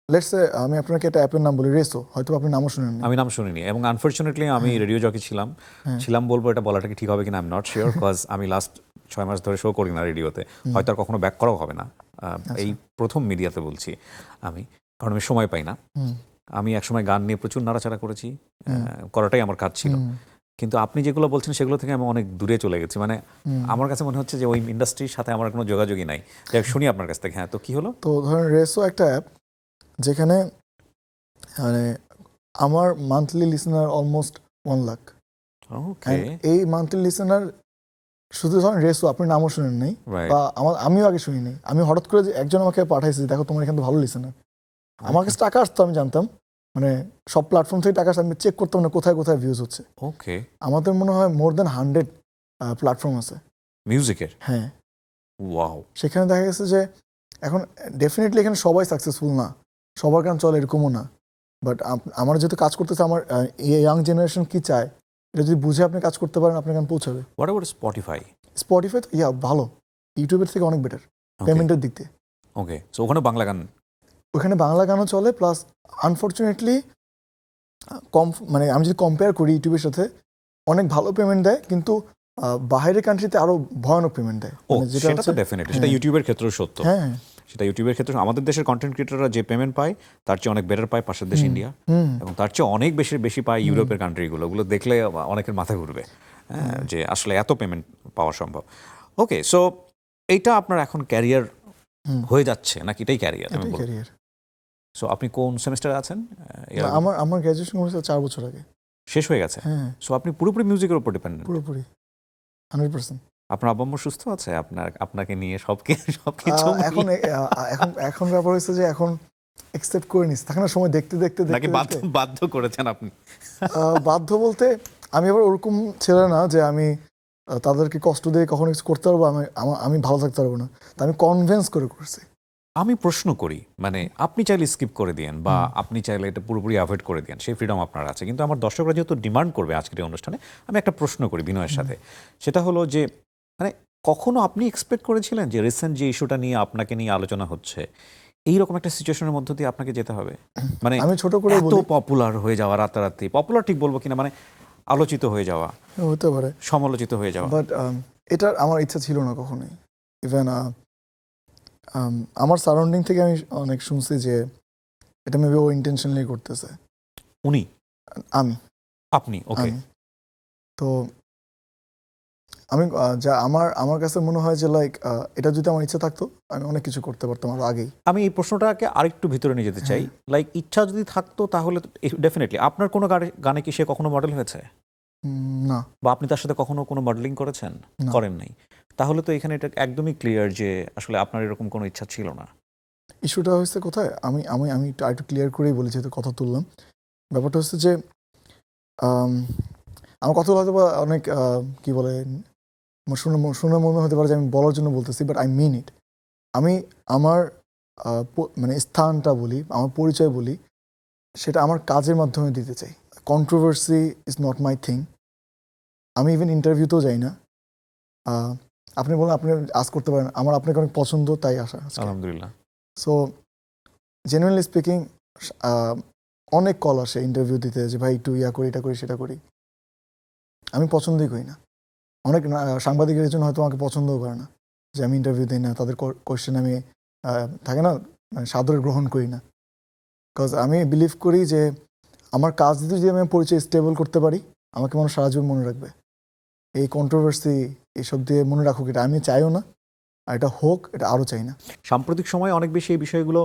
লেটস সে, আমি আপনাকে একটা অ্যাপের নাম বলি, রেসো, হয়তো আপনি নামও শুনেন। আমি নাম শুনিনি, এবং আনফরচুনেটলি আমি রেডিও জকি ছিলাম বলবো, এটা বলাটা কি ঠিক হবে কিনা I am not sure, because আমি লাস্ট 6 মাস ধরে শো করি না রেডিওতে, হয়তো আর কখনো ব্যাক করাও হবে না। এই প্রথম মিডিয়াতে বলছি আমি, কারণ আমি সময় পাই না। হুম, আমি একসময় গান নিয়ে প্রচুর নাড়াচাড়া করেছি, করাটাই আমার কাজ ছিল। হুম, কিন্তু আপনি যেগুলো বলছেন সেগুলো থেকে আমি অনেক দূরে চলে গেছি, মানে হুম। আমার কাছে মনে হচ্ছে যে ওই ইন্ডাস্ট্রির সাথে আমার কোনো যোগাযোগই নাই। যাই হোক, শুনি আপনার কাছ থেকে। হ্যাঁ, তো কি হলো? তো ধরেন রেসো একটা অ্যাপ যেখানে মানে আমার মান্থলি লিসেনার অলমোস্ট 1 লাখ। ওকে, এই মান্থলি লিসেনার শুধু ধরেন রেসো, আপনি নামও শুনেন নাই রাইট। বা আমিও আগে শুনি নাই। আমি হঠাৎ করে যে একজন আমাকে পাঠাইছে, দেখো তোমার এখানে তো ভালো লিসেনার। আমার কাছে টাকা আসতো, আমি জানতাম, মানে সব প্ল্যাটফর্ম থেকে টাকা আসতো, আমি চেক করতাম না কোথায় কোথায় ভিউজ হচ্ছে। ওকে, আমাদের মনে হয় মোর দেন 100 প্ল্যাটফর্ম আছে। মিউজিকের। হ্যাঁ, ওয়াও। সেখানে দেখা গেছে যে এখন ডেফিনেটলি এখানে সবাই সাকসেসফুল না, সবার গান চলে এরকমও না। বাট আমার যেহেতু কাজ করতেছে, আমার ইয়াং জেনারেশন কি চায় এটা যদি বুঝে আপনি কাজ করতে পারেন, আপনার গান পৌঁছাবে। What about Spotify? স্পটিফাই তো ভালো, ইউটিউবের থেকে অনেক বেটার পেমেন্টের দিক দিয়ে। ওকে, সো ওখানে বাংলা গান। ওখানে বাংলা গানও চলে, প্লাস আনফর্চুনেটলি কম, মানে আমি যদি কম্পেয়ার করি ইউটিউবের সাথে, অনেক ভালো পেমেন্ট দেয়, কিন্তু বাইরের কান্ট্রিতে আরো ভয়ানক পেমেন্ট দেয়। ও, মানে যেটা সেটা তো হচ্ছে- ডেফিনেটলি, সেটা হ্যাঁ, ইউটিউবের ক্ষেত্রেও সত্য। হ্যাঁ, সেটা ইউটিউবের ক্ষেত্রে আমাদের দেশের কন্টেন্ট ক্রিয়েটররা যে পেমেন্ট পায় তার চেয়ে অনেক বেটার পায় পাশের দেশ ইন্ডিয়া, হুম, এবং তার চেয়ে অনেক বেশি বেশি পায় ইউরোপের কান্ট্রিগুলো। ওগুলো দেখলে অনেকের মাথা ঘুরবে, হ্যাঁ, যে আসলে এত পেমেন্ট পাওয়া সম্ভব। ওকে, সো এইটা আপনার এখন ক্যারিয়ার হুম। হয়ে যাচ্ছে নাকি এটাই ক্যারিয়ার? আমি এটাই বলবো। ক্যারিয়ার। সো আপনি কোন সেমিস্টারে আছেন? এর আগে? আমার গ্র্যাজুয়েশন করেছে 4 বছর আগে। শেষ হয়ে গেছে। হ্যাঁ, সো আপনি পুরোপুরি মিউজিকের উপর ডিপেন্ডেন্ট। পুরোপুরি 100%। আপনার আব্বা আম্মু সুস্থ আছে আপনাকে নিয়ে সবকিছু এখন এখন ব্যাপার হয়েছে যে এখন একসেপ্ট করে নিস, থাকে না সময় দেখতে দেখতে নাকি দেখতে বাধ্য দেখতে। বাধ্য করেছেন আপনি? বাধ্য বলতে আমি আবার ওরকম ছেলে না যে আমি তাদেরকে কষ্ট দিয়ে কখনো কিছু করতে পারবো, আমি ভালো থাকতে পারবো না, তা আমি কনভিন্স করে করছি। আমি প্রশ্ন করি, মানে আপনি চাইলে স্কিপ করে দিয়েন বা আপনি চাইলে এটা পুরোপুরি অ্যাভয়েড করে দিয়েন, সেই ফ্রিডম আপনার আছে। কিন্তু আমার দর্শকরা যেহেতু ডিমান্ড করবে আজকের এই অনুষ্ঠানে, আমি একটা প্রশ্ন করি বিনয়ের সাথে। সেটা হলো যে, মানে কখনো আপনি এক্সপেক্ট করেছিলেন যে রিসেন্ট যে ইস্যুটা নিয়ে আপনাকে নিয়ে আলোচনা হচ্ছে, এইরকম একটা সিচুয়েশনের মধ্য দিয়ে আপনাকে যেতে হবে? মানে আমি ছোট করে এত বলি, পপুলার হয়ে যাওয়া, রাতারাতি পপুলার ঠিক বলবো কিনা, মানে আলোচিত হয়ে যাওয়া, হতে পারে, সমালোচিত হয়ে যাওয়া। বাট এটার আমার ইচ্ছা ছিল না কখনোই। ইভেন আমার সারাউন্ডিং থেকে আমি অনেক শুনছি যে এটা মেবি ও ইন্টেনশনালি করতেছে। উনি? আমি আপনি? ওকে। আমি তো আমি যা আমার কাছে মনে হয় যে লাইক এটা যদি আমার ইচ্ছা থাকতো, আমি অনেক কিছু করতে পারতাম আরো আগেই। আমি এই প্রশ্নটাকে আরেকটু ভিতরে নিয়ে যেতে চাই। লাইক ইচ্ছা যদি থাকতো তাহলে ডেফিনেটলি আপনার কোনো গানে কি সে কখনো মডেল হয়েছে? না, বা আপনি তার সাথে কখনো কোনো মডেলিং করেছেন? না। করেন নাই। তাহলে তো এখানে এটা একদমই ক্লিয়ার যে আসলে আপনার এরকম কোনো ইচ্ছা ছিল না। ইস্যুটা হয়েছে কোথায়, আমি আমি আমি একটু ক্লিয়ার করেই বলি, যেহেতু কথা তুললাম। ব্যাপারটা হচ্ছে যে আম, আমার কথা হয়তো বা অনেক কি বলে, শুনে মনে হতে পারে যে আমি বলার জন্য বলতেছি, বাট আই মিন ইট। আমি আমার মানে স্থানটা বলি, আমার পরিচয় বলি, সেটা আমার কাজের মাধ্যমে দিতে চাই। Controversy is not my thing. আমি ইভেন ইন্টারভিউতেও যাই না। আপনি বলেন আপনি আজ করতে পারেন, আমার আপনাকে অনেক পছন্দ, তাই আসা। আলহামদুলিল্লাহ। সো জেনুইনলি স্পিকিং, অনেক কল আসে ইন্টারভিউ দিতে যে ভাই একটু ইয়া করি, এটা করি, সেটা করি। আমি পছন্দই করি না। অনেক সাংবাদিকের জন্য হয়তো আমাকে পছন্দও করে না যে আমি ইন্টারভিউ দিই না, তাদের কোয়েশ্চেন আমি থাকে না, মানে সাদরে গ্রহণ করি না। বিকজ আমি বিলিভ করি যে আমার কাজ দিয়ে যদি আমি পরিচয় স্টেবল করতে পারি, আমাকে মানুষ সারা জীবন মনে রাখবে। এই কন্ট্রোভার্সি এইসব দিয়ে মনে রাখুক, এটা আমি চাইও না, আর এটা হোক, এটা আরও চাই না। সাম্প্রতিক সময়ে অনেক বেশি এই বিষয়গুলো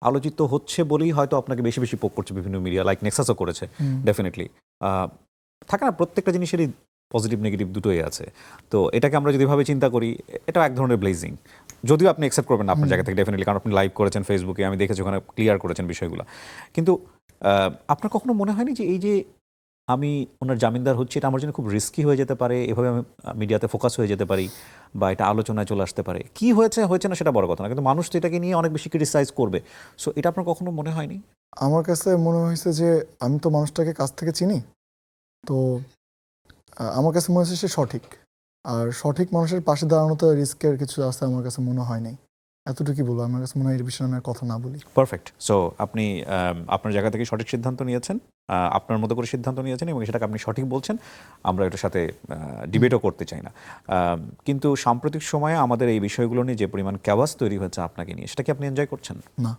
আলোচিত হচ্ছে বলেই হয়তো আপনাকে বেশি বেশি পোক করছে বিভিন্ন মিডিয়া, লাইক নেক্সাসও করেছে। ডেফিনেটলি থাকে না, প্রত্যেকটা জিনিসেরই পজিটিভ নেগেটিভ দুটোই আছে। তো এটাকে আমরা যদি ভাবে চিন্তা করি, এটা এক ধরনের ব্লেজিং, যদিও আপনি অ্যাকসেপ্ট করবেন না আপনার জায়গা থেকে ডেফিনেটলি, কারণ আপনি লাইভ করেছেন ফেসবুকে, আমি দেখেছি ওখানে ক্লিয়ার করেছেন বিষয়গুলো। কিন্তু আপনার কখনো মনে হয়নি যে এই যে আমি ওনার জামিনদার হচ্ছি, এটা আমার জন্য খুব রিস্কি হয়ে যেতে পারে, এভাবে আমি মিডিয়াতে ফোকাস হয়ে যেতে পারি, বা এটা আলোচনায় চলে আসতে পারে? কি হয়েছে না সেটা বড় কথা না, কিন্তু মানুষ তো এটাকে নিয়ে অনেক বেশি ক্রিটিসাইজ করবে। সো এটা আপনার কখনো মনে হয়নি? আমার কাছে মনে হয়েছে যে আমি তো মানুষটাকে কাছ থেকে চিনি, তো আমার কাছে মনে হচ্ছে সে সঠিক, আর সঠিক মানুষের পাশে দাঁড়ানো তো রিস্কের কিছু আছে আমার কাছে মনে হয় নাই। এতটুকুই বলবো, আমার কাছে মনে হয় এর বিষয়ে আমি আর কথা না বলি। পারফেক্ট। সো আপনি আপনার জায়গা থেকে সঠিক সিদ্ধান্ত নিয়েছেন, আপনার মতো করে সিদ্ধান্ত নিয়েছেন এবং সেটাকে আপনি সঠিক বলছেন। আমরা এটার সাথে ডিবেটও করতে চাই না। কিন্তু সাম্প্রতিক সময়ে আমাদের এই বিষয়গুলো নিয়ে যে পরিমাণ ক্যাওয়াস তৈরি হয়েছে আপনাকে নিয়ে, সেটা কি আপনি এনজয় করছেন? না।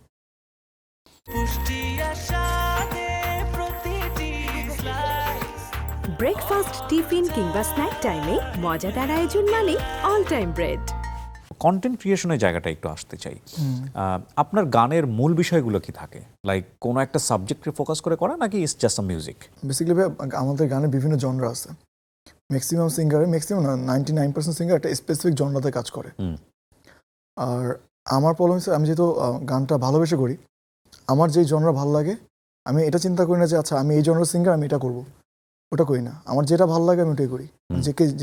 ব্রেকফাস্ট, টিফিন কিংবা স্ন্যাক টাইমে মজাদার আয়োজন মানে অল টাইম ব্রেড। কন্টেন্ট ক্রিয়েশনের জায়গাটা একটু আসতে চাই। আপনার গানের মূল বিষয়গুলো কি থাকে? লাইক কোনো একটা সাবজেক্টকে ফোকাস করে করা নাকি it's just a music? Basically আমাদের গানে বিভিন্ন জনরা আছে। ম্যাক্সিমাম 99% সিঙ্গার একটা স্পেসিফিক জনরাতে কাজ করে। আর আমার প্রবলেম হচ্ছে, আমি যেহেতু গানটা ভালোবেসে করি, আমার যেই জনরা ভালো লাগে আমি এটা চিন্তা করি না যে আচ্ছা আমি এই জনরার সিঙ্গার, আমি এটা করব, ওটা করি না। আমার যেটা ভালো লাগে আমি ওটাই করি।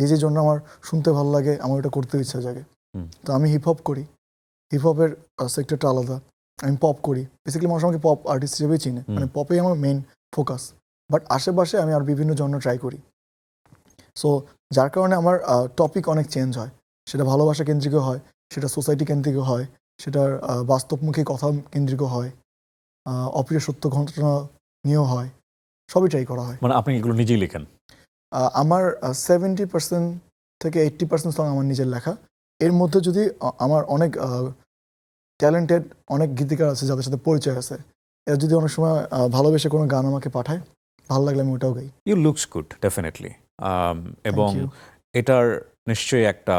যে জনরা আমার শুনতে ভালো লাগে, আমার ওটা করতে ইচ্ছা জাগে। তো আমি হিপ হপ করি, হিপ হপের সেক্টরটা আলাদা। আমি পপ করি, বেসিক্যালি মানুষ আমাকে পপ আর্টিস্ট হিসেবেই চিনে, মানে পপেই আমার মেইন ফোকাস। বাট আশেপাশে আমি আর বিভিন্ন জনরা ট্রাই করি। সো যার কারণে আমার টপিক অনেক চেঞ্জ হয়। সেটা ভালোবাসা কেন্দ্রিক হয়, সেটা সোসাইটি কেন্দ্রিক হয়, সেটার বাস্তবমুখী কথা কেন্দ্রিক হয়, অপ্রিয় সত্য ঘটনা নিয়েও হয়, সবই ট্রাই করা হয়। মানে আপনি এগুলো নিজেই লেখেন? আমার 70% থেকে 80% সং আমার নিজের লেখা। এর মধ্যে যদি আমার অনেক ট্যালেন্টেড অনেক গীতিকার আছে যাদের সাথে পরিচয় আছে, এরা যদি অনেক সময় ভালোবেসে কোনো গান আমাকে পাঠায়, ভালো লাগলে আমি ওটাও গাই। You looks good definitely. এবং you. এটার নিশ্চয়ই একটা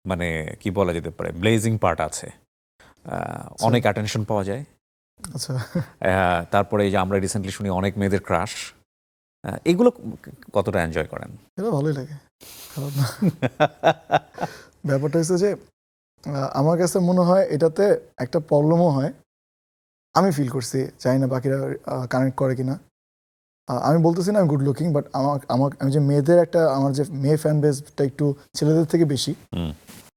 মানে কি বলা যেতে পারে ব্লেজিং পার্ট আছে। অনেক অ্যাটেনশন পাওয়া যায়। আচ্ছা। তারপরে এই যে আমরা রিসেন্টলি শুনি অনেক মেয়েদের ক্রাশ, এগুলো কতটা এনজয় করেন? এটা ভালোই লাগে, খারাপ না। ব্যাপারটা হচ্ছে যে আমার কাছে মনে হয় এটাতে একটা প্রবলেমও হয়, আমি ফিল করছি, জানি না বাকিরা কানেক্ট করে কিনা। আমি বলতেছি না আমি গুড লুকিং, বাট আমি যে মেয়েদের আমার যে মেয়ে ফ্যান বেসটা একটু ছেলেদের থেকে বেশি।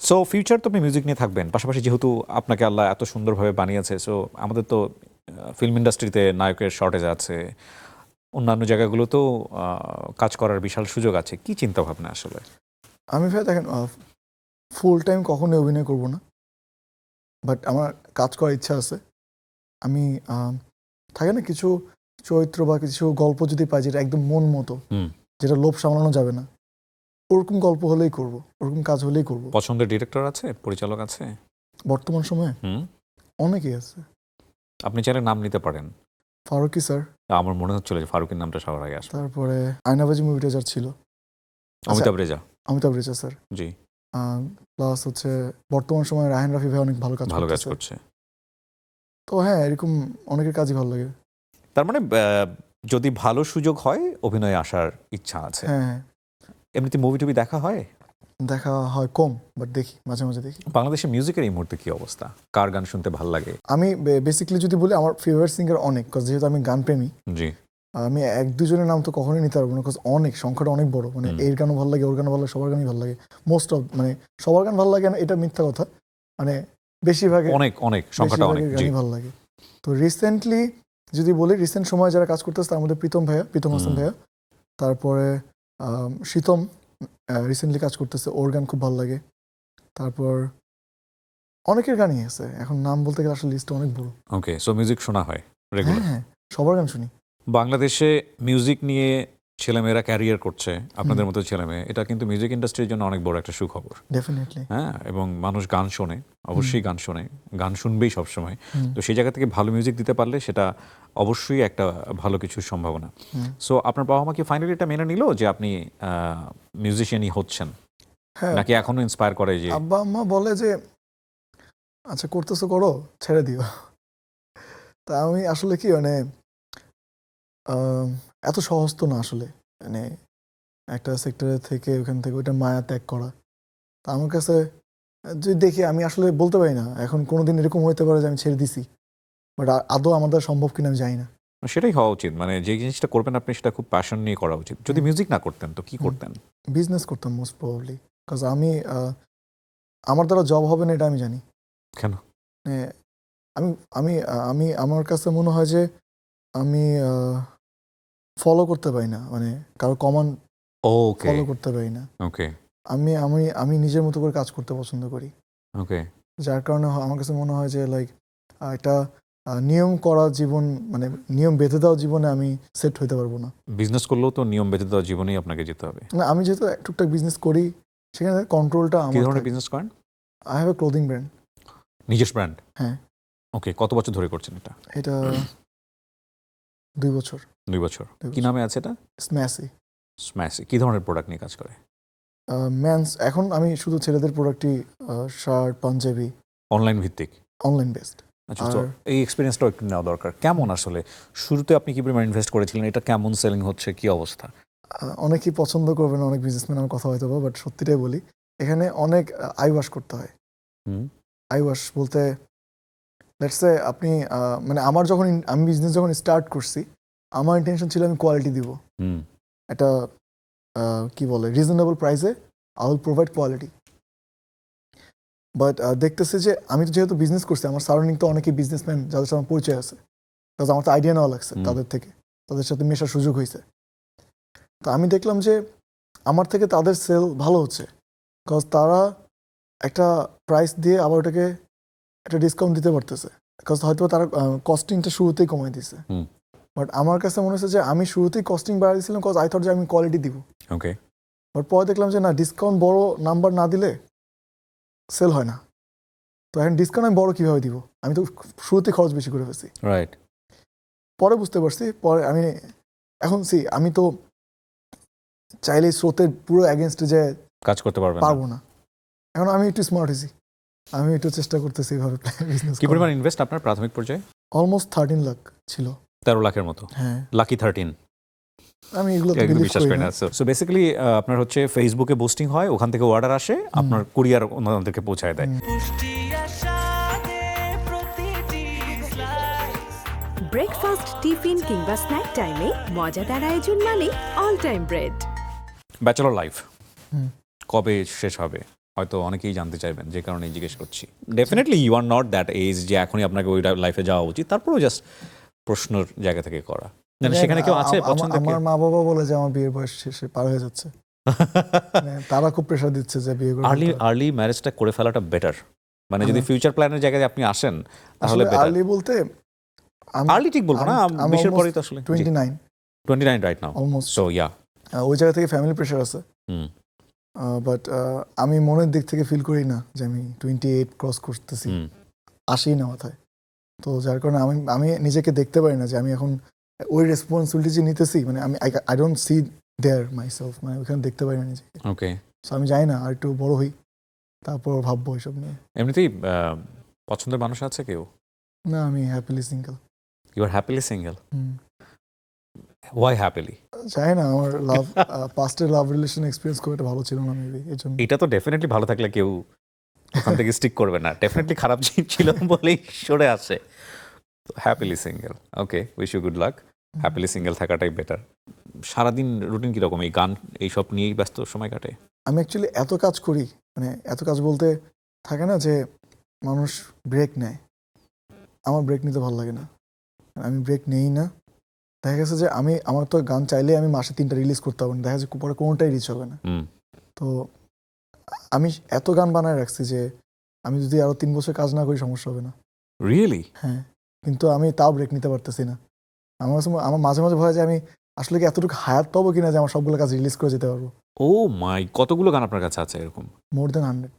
সো ফিউচার তো আপনি মিউজিক নিয়ে থাকবেন, পাশাপাশি যেহেতু আপনাকে আল্লাহ এত সুন্দরভাবে বানিয়েছে, সো আমাদের তো ফিল্ম ইন্ডাস্ট্রিতে নায়কের শর্টেজ আছে, অন্যান্য জায়গাগুলোতেও কাজ করার বিশাল সুযোগ আছে। কি চিন্তা ভাবনা আসলে? আমি ভাই দেখেন, ফুল টাইম কখনোই অভিনয় করব না, বাট আমার কাজ করার ইচ্ছা আছে। আমি থাকে না কিছু চরিত্র বা কিছু গল্প যদি পাই যেটা একদম মন মতো, যেটা লোভ সামলানো যাবে না, ওরকম গল্প হলেই করব, ওরকম কাজ হলেই করব। পছন্দের ডিরেক্টর আছে, পরিচালক আছে? বর্তমান সময়ে অনেকেই আছে। আপনি চাইলে নাম নিতে পারেন। ফারুকি স্যার, আমার মনে হচ্ছিল যে ফারুকের নামটা সবার আগে আসবে। তারপরে আয়নাবাজি মুভিটা যার ছিল অমিতাভ রেজা। অমিতাভ রেজা স্যার, জি, প্লাস হচ্ছে বর্তমান সময়ে রায়হান রাফি ভাই অনেক ভালো কাজ করছে। তো হ্যাঁ, এরকম অনেকের কাজই ভালো লাগে। তার মানে যদি ভালো সুযোগ হয় অভিনয়ে আসার ইচ্ছা আছে। হ্যাঁ, এমনিতে মুভি টুভি দেখা হয়? দেখা হয় কম, বাট দেখি, মাঝে মাঝে দেখি। বাংলাদেশের মিউজিকের এই মুহূর্তে কি অবস্থা? কার গান শুনতে ভালো লাগে? আমি বেসিক্যালি যদি বলি, আমার ফেভারিট সিঙ্গার অনেক, যেহেতু আমি গান প্রেমী। জি, আমি এক দুজনের নাম তো কখনোই নিতে পারবো না, অনেক, সংখ্যাটা অনেক বড়। মানে এর গানও ভালো লাগে, ওর গানও ভালো লাগে, সবার গানই ভালো লাগে। মোস্ট অফ, মানে সবার গান ভালো লাগে না এটা মিথ্যা কথা, মানে বেশিরভাগ অনেক সংখ্যাটা অনেক। গানই ভালো লাগে। তো রিসেন্টলি যদি বলি, রিসেন্ট সময় যারা কাজ করতেছে তার মধ্যে প্রীতম হাসান ভাইয়া, তারপরে শীতম রিসেন্টলি কাজ করতেছে, ওর গান খুব ভালো লাগে। তারপর অনেকের গানই আছে, এখন নাম বলতে গেলে আসলে লিস্ট অনেক বড়। ওকে, সো মিউজিক শোনা হয় রেগুলার? হ্যাঁ, সবার গান শুনি। বাংলাদেশে মিউজিক নিয়ে ছেলেমেয়েরা ক্যারিয়ার করছে, আপনাদের মতো ছেলেমেয়ে, এটা কিন্তু মিউজিক ইন্ডাস্ট্রির জন্য অনেক বড় একটা সুখবর। ডেফিনেটলি। হ্যাঁ, এবং মানুষ গান শোনে, অবশ্যই গান শোনে, গান শুনবেই সবসময়। তো সেই জায়গা থেকে ভালো মিউজিক দিতে পারলে সেটা অবশ্যই একটা ভালো কিছুর সম্ভাবনা। সো আপনার বাবা মা কি ফাইনালি এটা মেনে নিল যে আপনি মিউজিশিয়ানই হচ্ছেন, হ্যাঁ, নাকি এখনো ইন্সপায়ার করে যে? আব্বা আম্মা বলে যে আচ্ছা করতেছো করো, ছেড়ে দিও। তা আমি আসলে কি, মানে এত সহজ তো না আসলে, মানে একটা সেক্টরে থেকে ওখান থেকে ওইটা মায়া ত্যাগ করা। তা আমার কাছে যদি দেখি, আমি আসলে বলতে পারি না এখন কোনোদিন এরকম হতে পারে যে আমি ছেড়ে দিছি, বাট আদৌ আমাদের সম্ভব কিনা আমি জানি না। সেটাই হওয়া উচিত, মানে যে জিনিসটা করবেন আপনি সেটা খুব প্যাশন নিয়ে করা উচিত। যদি মিউজিক না করতেন তো কি করতেন? বিজনেস করতাম মোস্ট প্রবাবলি, বিকজ আমি আমার দ্বারা জব হবে না এটা আমি জানি। কেন? মানে আমি আমি আমি আমার কাছে মনে হয় যে আমি ফলো করতে পারি না, মানে কারো কমান্ড ওকে ফলো করতে পারি না। ওকে আমি আমি আমি নিজের মতো করে কাজ করতে পছন্দ করি। ওকে যার কারণে আমার কাছে মনে হয় যে লাইক একটা নিয়ম করা জীবন, মানে নিয়ম বেঁধে দেওয়া জীবনে আমি সেট হইতে পারবো না। বিজনেস করলেও তো নিয়ম বেঁধে দেওয়া জীবনেই আপনাকে যেতে হবে। না, আমি যেহেতু টুকটাক বিজনেস করি, সেখানে কন্ট্রোলটা কি আমার। ধরনের বিজনেস করেন? I have a clothing brand. নিজের ব্র্যান্ড? হ্যাঁ। ওকে, কত বছর ধরে করছেন এটা? এটা 2 বছর। 2 বছর। 2 কি বছর। নামে আছে এটা? স্ম্যাসি। স্ম্যাশি। কি ধরনের প্রোডাক্ট নিয়ে কাজ করে? মেন্স, এখন আমি শুধু ছেলেদের প্রোডাক্টই, শার্ট, পাঞ্জাবি, অনলাইন ভিত্তিক? Online based. আচ্ছা, তো এই এক্সপিরিয়েন্সটাও একটু নেওয়া দরকার। কেমন আসলে শুরুতে আপনি কি পরিমাণ ইনভেস্ট করেছিলেন? এটা কেমন সেলিং হচ্ছে, কি অবস্থা? অনেকেই পছন্দ করবে না, অনেক বিজনেসম্যান আমার কথা হয়তো বা, বাট সত্যিটাই বলি, এখানে অনেক আই ওয়াশ করতে হয়। আই ওয়াশ বলতে লেটস সে আপনি মানে আমার যখন আমি বিজনেস যখন স্টার্ট করছি, আমার ইন্টেনশন ছিল আমি কোয়ালিটি দিব। একটা কি বলে রিজনেবল প্রাইসে I will provide quality. But দেখতেছি যে আমি তো যেহেতু বিজনেস করছি, আমার সারাউন্ডিং তো অনেকেই বিজনেসম্যান যাদের সাথে আমার পরিচয় আছে, বিকজ আমার তো আইডিয়া নেওয়া লাগছে তাদের থেকে, তাদের সাথে মেশার সুযোগ হয়েছে। তো আমি দেখলাম যে আমার থেকে তাদের সেল ভালো হচ্ছে, বিকজ তারা একটা প্রাইস দিয়ে আবার ওটাকে একটা ডিসকাউন্ট দিতে পারতেছে, বিকজ হয়তো তারা কস্টিংটা শুরুতেই কমাই দিছে। বাট আমার কাছে মনে হচ্ছে যে আমি শুরুতেই কস্টিং বাড়াই দিয়েছিলাম, বিকজ আই থট যে আমি কোয়ালিটি দিব। ওকে। বাট পরে দেখলাম যে না, ডিসকাউন্ট বড় নাম্বার না দিলে সেল হয় না। তো এখন ডিসকাউন্ট আমি বড় কীভাবে দিব? আমি তো শুরুতে খরচ বেশি করে ফেলছি। রাইট। পরে বুঝতে পারছি, পরে আমি এখন আমি তো চাইলে স্রোতের পুরো অ্যাগেনস্টে যে কাজ করতে পারবো না। এখন আমি একটু স্মার্ট হয়েছি, আমি একটু চেষ্টা করতেছি এইভাবে বিজনেস। কি পরিমাণ ইনভেস্ট আপনার প্রাথমিক পর্যায়ে? অলমোস্ট 13 লাখ ছিল। 13 লাখের মতো? হ্যাঁ। লাকি 13? আমি এগুলো বিশ্বাস করি না। সো বেসিক্যালি আপনার হচ্ছে ফেসবুকে বুস্টিং হয়, ওখান থেকে অর্ডার আসে, আপনার কুরিয়ার ওনাদেরকে পৌঁছায় দেয়। ব্রেকফাস্ট, টিফিন কিংবা স্ন্যাক টাইমে মজাদার আয়োজন মানে all time bread. Bachelor life কবে শেষ হবে হয়তো অনেকেই জানতে চাইবেন, যে কারণে জিজ্ঞেস করছি। Definitely you are not that age যে এখনই আপনাকে ওই লাইফে যাওয়া উচিত, তারপরেও জাস্ট প্রশ্নের জায়গা থেকে করা। সেখানে কেউ আছে পছন্দের? আমার মা বাবা বলে যে আমার বিয়ের বয়স শেষে পার হয়ে যাচ্ছে, তারা খুব প্রেশার দিচ্ছে যে বিয়ে করতে। আর্লি ম্যারেজটা করে ফেলাটা বেটার, মানে যদি ফিউচার প্ল্যানের জায়গায় আপনি আসেন তাহলে বেটার। আর্লি বলতে আর্লি ঠিক বলবো না, 20 এর পরেই তো আসলে 29 right now. Almost. So yeah, ওই জায়গা থেকে ফ্যামিলি প্রেশার আছে। বাট আমি মনের দিক থেকে ফিল করি না যে আমি 28 ক্রস করতেছি, আসেই না মাথায়। তো যার কারণে আমি নিজেকে দেখতে পারি না যে আমি এখন ওই রেসপন্সিবিলিটি যে নিতেছি, মানে আমি I don't see there myself, মানে ওইখানে দেখতে পারি না নিজেকে। ওকে। সো আমি যাই না, আর একটু বড় হই, তারপর ভাববো এসব নিয়ে। এমনিতেই পছন্দের মানুষ আছে কেউ? না, আমি happily single. You are happily single? Why happily? চাই না, আমার লাভ পাস্টের লাভ রিলেশন এক্সপিরিয়েন্স খুব একটা ভালো ছিল না মেবি, এর জন্য। এটা তো ডেফিনেটলি ভালো থাকলে কেউ ওখান থেকে স্টিক করবে না, ডেফিনেটলি খারাপ ছিল বলেই সরে আসে। Happily single, okay, wish you good luck. Happily single থাকাটাই বেটার। সারাদিন রুটিন কিরকম? এই গান এইসব নিয়েই ব্যস্ত সময় কাটে? আমি অ্যাকচুয়ালি এত কাজ করি, মানে এত কাজ বলতে থাকে না যে মানুষ ব্রেক নেয়, আমার ব্রেক নিতে ভালো লাগে না, আমি ব্রেক নেই না। দেখা গেছে যে আমার তো গান চাইলে আমি মাসে 3টা রিলিজ করতে হবে না, দেখা যাচ্ছে পরে কোনোটাই রিচ হবে না। তো আমি এত গান বানায় রাখছি যে আমি যদি আরো 3 বছর কাজ না করি সমস্যা হবে না। রিয়েলি? হ্যাঁ, কিন্তু আমি তাও ব্রেক নিতে পারতেছি না। আমার মাঝে মাঝে ভয় যে আমি আসলে কি এতটুকু হায়াত পাবো কিনা যে আমার সবগুলো কাজ রিলিজ করে যেতে পারবো। ও মাই, কতগুলো গান আপনার কাছে আছে এরকম? মোর দেন 100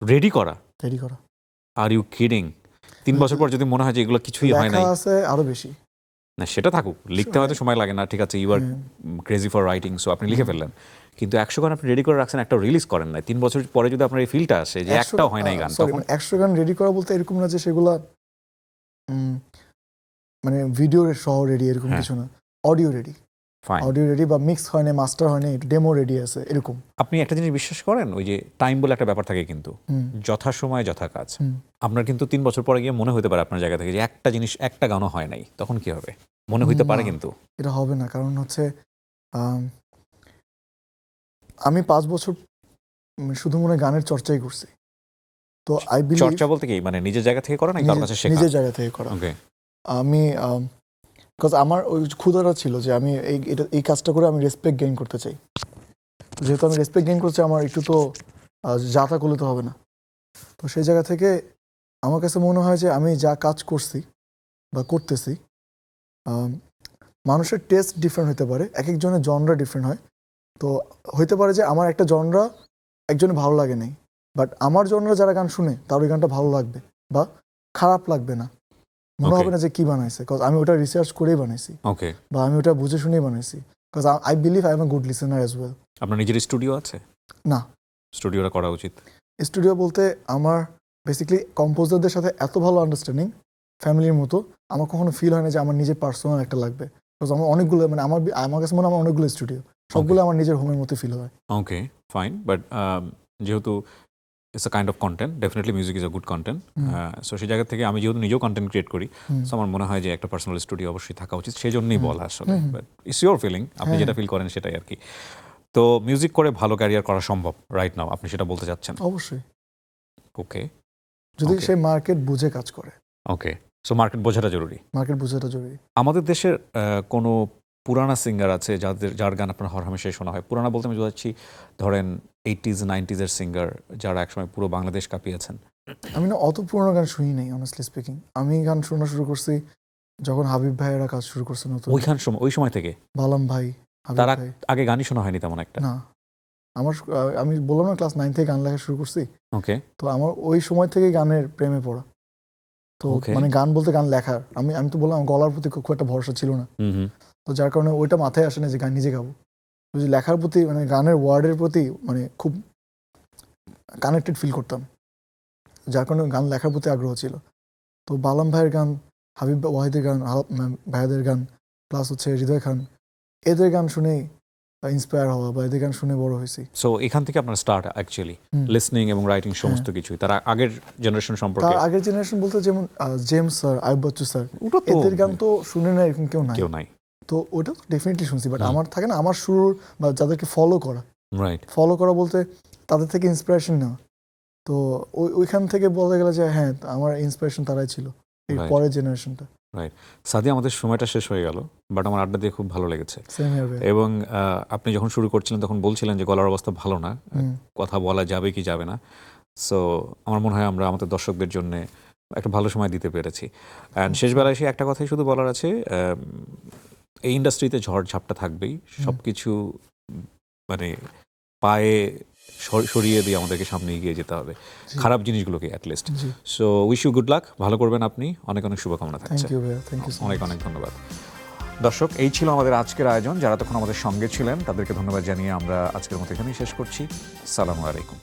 রেডি করা? রেডি করা। Are you kidding? 3 বছর পর যদি মনে হয় যে এগুলো কিছুই হয় নাই? লেখা আছে আরো বেশি। না সেটা থাকুক, লিখতে হয়তো সময় লাগে না, ঠিক আছে, you are crazy for writing, so আপনি লিখে ফেললেন, কিন্তু 100 গান আপনি রেডি করে রাখছেন, একটা রিলিজ করেন নাই। 3 বছর পরে যদি আপনার এই ফিলটা আসে যে একটাও হয় নাই গান, তখন 100 গান রেডি করা বলতে এরকম না যে সেগুলা মানে ভিডিও সহ রেডি, এরকম কিছু না। অডিও রেডি, অডিও রেডি বা মিক্স হয় না, মাস্টার হয় না, ডেমো রেডি আছে, এরকম। আপনি একটা জিনিস বিশ্বাস করেন, ওই যে টাইম বলে একটা ব্যাপার থাকে, কিন্তু যথা সময় যথা কাজ। আপনার কিন্তু 3 বছর পরে গিয়ে মনে হতে পারে আপনার জায়গা থেকে যে একটা জিনিস, একটা গানও হয় নাই, তখন কি হবে? মনে হইতে পারে, কিন্তু এটা হবে না। কারণ হচ্ছে আমি 5 বছর শুধু মনে গানের চর্চাই করছি। তো আই বিলিভ, চর্চা বলতে কি মানে নিজের জায়গা থেকে করা, নাকি কারোর কাছে শেখা? নিজের জায়গা থেকে করা। ওকে। আমি বিকজ আমার ওই ক্ষুধাটা ছিল যে আমি এই কাজটা করে আমি রেসপেক্ট গেইন করতে চাই। যেহেতু আমি রেসপেক্ট গেইন করছি, আমার একটু তো যাতা করলে তো হবে না। তো সেই জায়গা থেকে আমার কাছে মনে হয় যে আমি যা কাজ করছি বা করতেছি, মানুষের টেস্ট ডিফারেন্ট হতে পারে, এক একজনের জনরা ডিফারেন্ট হয়। তো হইতে পারে যে আমার একটা জনরা একজনের ভালো লাগে নাই, বাট আমার জনরা যারা গান শুনে তার ওই গানটা ভালো লাগবে বা খারাপ লাগবে না, মনে Okay. হবে না যে কি বানাইছে, বিকজ আমি ওটা রিসার্চ করেই বানাইছি ওকে, বা আমি ওটা বুঝে শুনেই বানাইছি, because I believe I M a good listener as well. আপনার নিজের স্টুডিও আছে? না, স্টুডিওটা করা উচিত। স্টুডিও বলতে আমার বেসিক্যালি কম্পোজারদের সাথে এত ভালো আন্ডারস্ট্যান্ডিং, ফ্যামিলির মতো, আমার কখনো ফিল হয় না যে আমার নিজের পার্সোনাল একটা লাগবে, বিকজ আমার অনেকগুলো, মানে আমার কাছে মনে হয় আমার অনেকগুলো স্টুডিও, সবগুলো আমার নিজের হোমের মতো ফিল হয়। ওকে, ফাইন, বাট যেহেতু it's a kind of content, definitely music is a good content. So সেই জায়গা থেকে আমি যেহেতু নিজেও কন্টেন্ট ক্রিয়েট করি, সো আমার মনে হয় যে একটা পার্সোনাল স্টুডিও অবশ্যই থাকা উচিত, সেই জন্যই বলা আসলে। বাট ইটস ইউর ফিলিং, আপনি যেটা ফিল করেন সেটাই আর কি। তো মিউজিক করে ভালো ক্যারিয়ার করা সম্ভব রাইট নাও, আপনি সেটা বলতে চাচ্ছেন? অবশ্যই, ওকে, যদি Okay. সে মার্কেট বুঝে কাজ করে। ওকে, সো মার্কেট বোঝাটা জরুরি। মার্কেট বুঝাটা জরুরি। আমাদের দেশের কোনো পুরানা সিঙ্গার আছে যার গান আপনার হরহামেশাই শোনা হয়? পুরানা বলতে আমি বোঝাচ্ছি ধরেন 80s 90s সিঙ্গার যারা একসময় পুরো বাংলাদেশ কাঁপিয়েছেন। আমি না অত পুরোনো গান শুনি নাই, অনেস্টলি স্পিকিং। আমি গান শোনা শুরু করছি যখন হাবিব ভাইয়েরা কাজ শুরু করছে নতুন। ওই সময় থেকে? বালাম ভাই, হাবিব তার ভাই। আগে গানই শোনা হয়নি তেমন একটা? না, আমি বললাম না ক্লাস 9 থেকে গান লেখা শুরু করছি, ওকে, তো আমার ওই সময় থেকেই গানের প্রেমে পড়া। তো Okay. মানে গান বলতে গান লেখার, আমি তো বললাম আমার গলার প্রতি খুব একটা ভরসা ছিল না, হুম, তো যার কারণে ওইটা মাথায় আসে না যে গান নিজে গাবো। তো যে লেখার প্রতি, মানে গানের ওয়ার্ডের প্রতি মানে খুব কানেক্টেড ফিল করতাম, যার কারণে গান লেখার প্রতি আগ্রহ ছিল। তো বালাম ভাইয়ের গান, হাবিব ওয়াহিদের গান, ভাইয়াদের গান, প্লাস হচ্ছে হৃদয় খান, এদের গান শুনেই ইন্সপায়ার হওয়া বা এদের গান শুনে বড় হয়েছি। সো এখান থেকে আপনার স্টার্ট অ্যাকচুয়ালি হুম। লিসনিং এবং রাইটিং সমস্ত কিছুই। তার আগের জেনারেশন সম্পর্কে তার আগের জেনারেশন বলতে যেমন James sir, Ayub Bachchu sir, ওটা তো এদের গান তো শুনে না এরকম কেউ নাই। কেউ নাই, তো ওটা তো ডেফিনেটলি শুনছি, বাট আমার থাকে না আমার শুরুর বা যাদেরকে ফলো করা বলতে তাদের থেকে ইন্সপিরেশন নেওয়া। তো ওইখান থেকে বলতে গেলে যে হ্যাঁ, আমার ইন্সপিরেশন তারাই ছিল এর Right. পরের জেনারেশনটা। সাদি, আমাদের সময়টা শেষ হয়ে গেল, বাট আমার আড্ডা দিয়ে খুব ভালো লেগেছে। সেম হিয়ার ভাই। এবং আপনি যখন শুরু করছিলেন তখন বলছিলেন যে গলার অবস্থা ভালো না, কথা বলা যাবে কি যাবে না। সো আমার মনে হয় আমরা আমাদের দর্শকদের জন্য একটা ভালো সময় দিতে পেরেছি। অ্যান্ড শেষ বেলায় এসে একটা কথাই শুধু বলার আছে, এই ইন্ডাস্ট্রিতে ঝড় ঝাপটা থাকবেই, সব কিছু মানে পায়ে সরিয়ে দিয়ে আমাদেরকে সামনে এগিয়ে যেতে হবে, খারাপ জিনিসগুলোকে অ্যাটলিস্ট। জি, so wish you good luck, ভালো করবেন আপনি, অনেক অনেক শুভকামনা থাকছে। থ্যাংক ইউ ভাইয়া, থ্যাংক ইউ সো অনেক অনেক ধন্যবাদ। দর্শক, এই ছিল আমাদের আজকের আয়োজন। যারা তখন আমাদের সঙ্গে ছিলেন তাদেরকে ধন্যবাদ জানিয়ে আমরা আজকের মতো এখানেই শেষ করছি। আসসালামু আলাইকুম।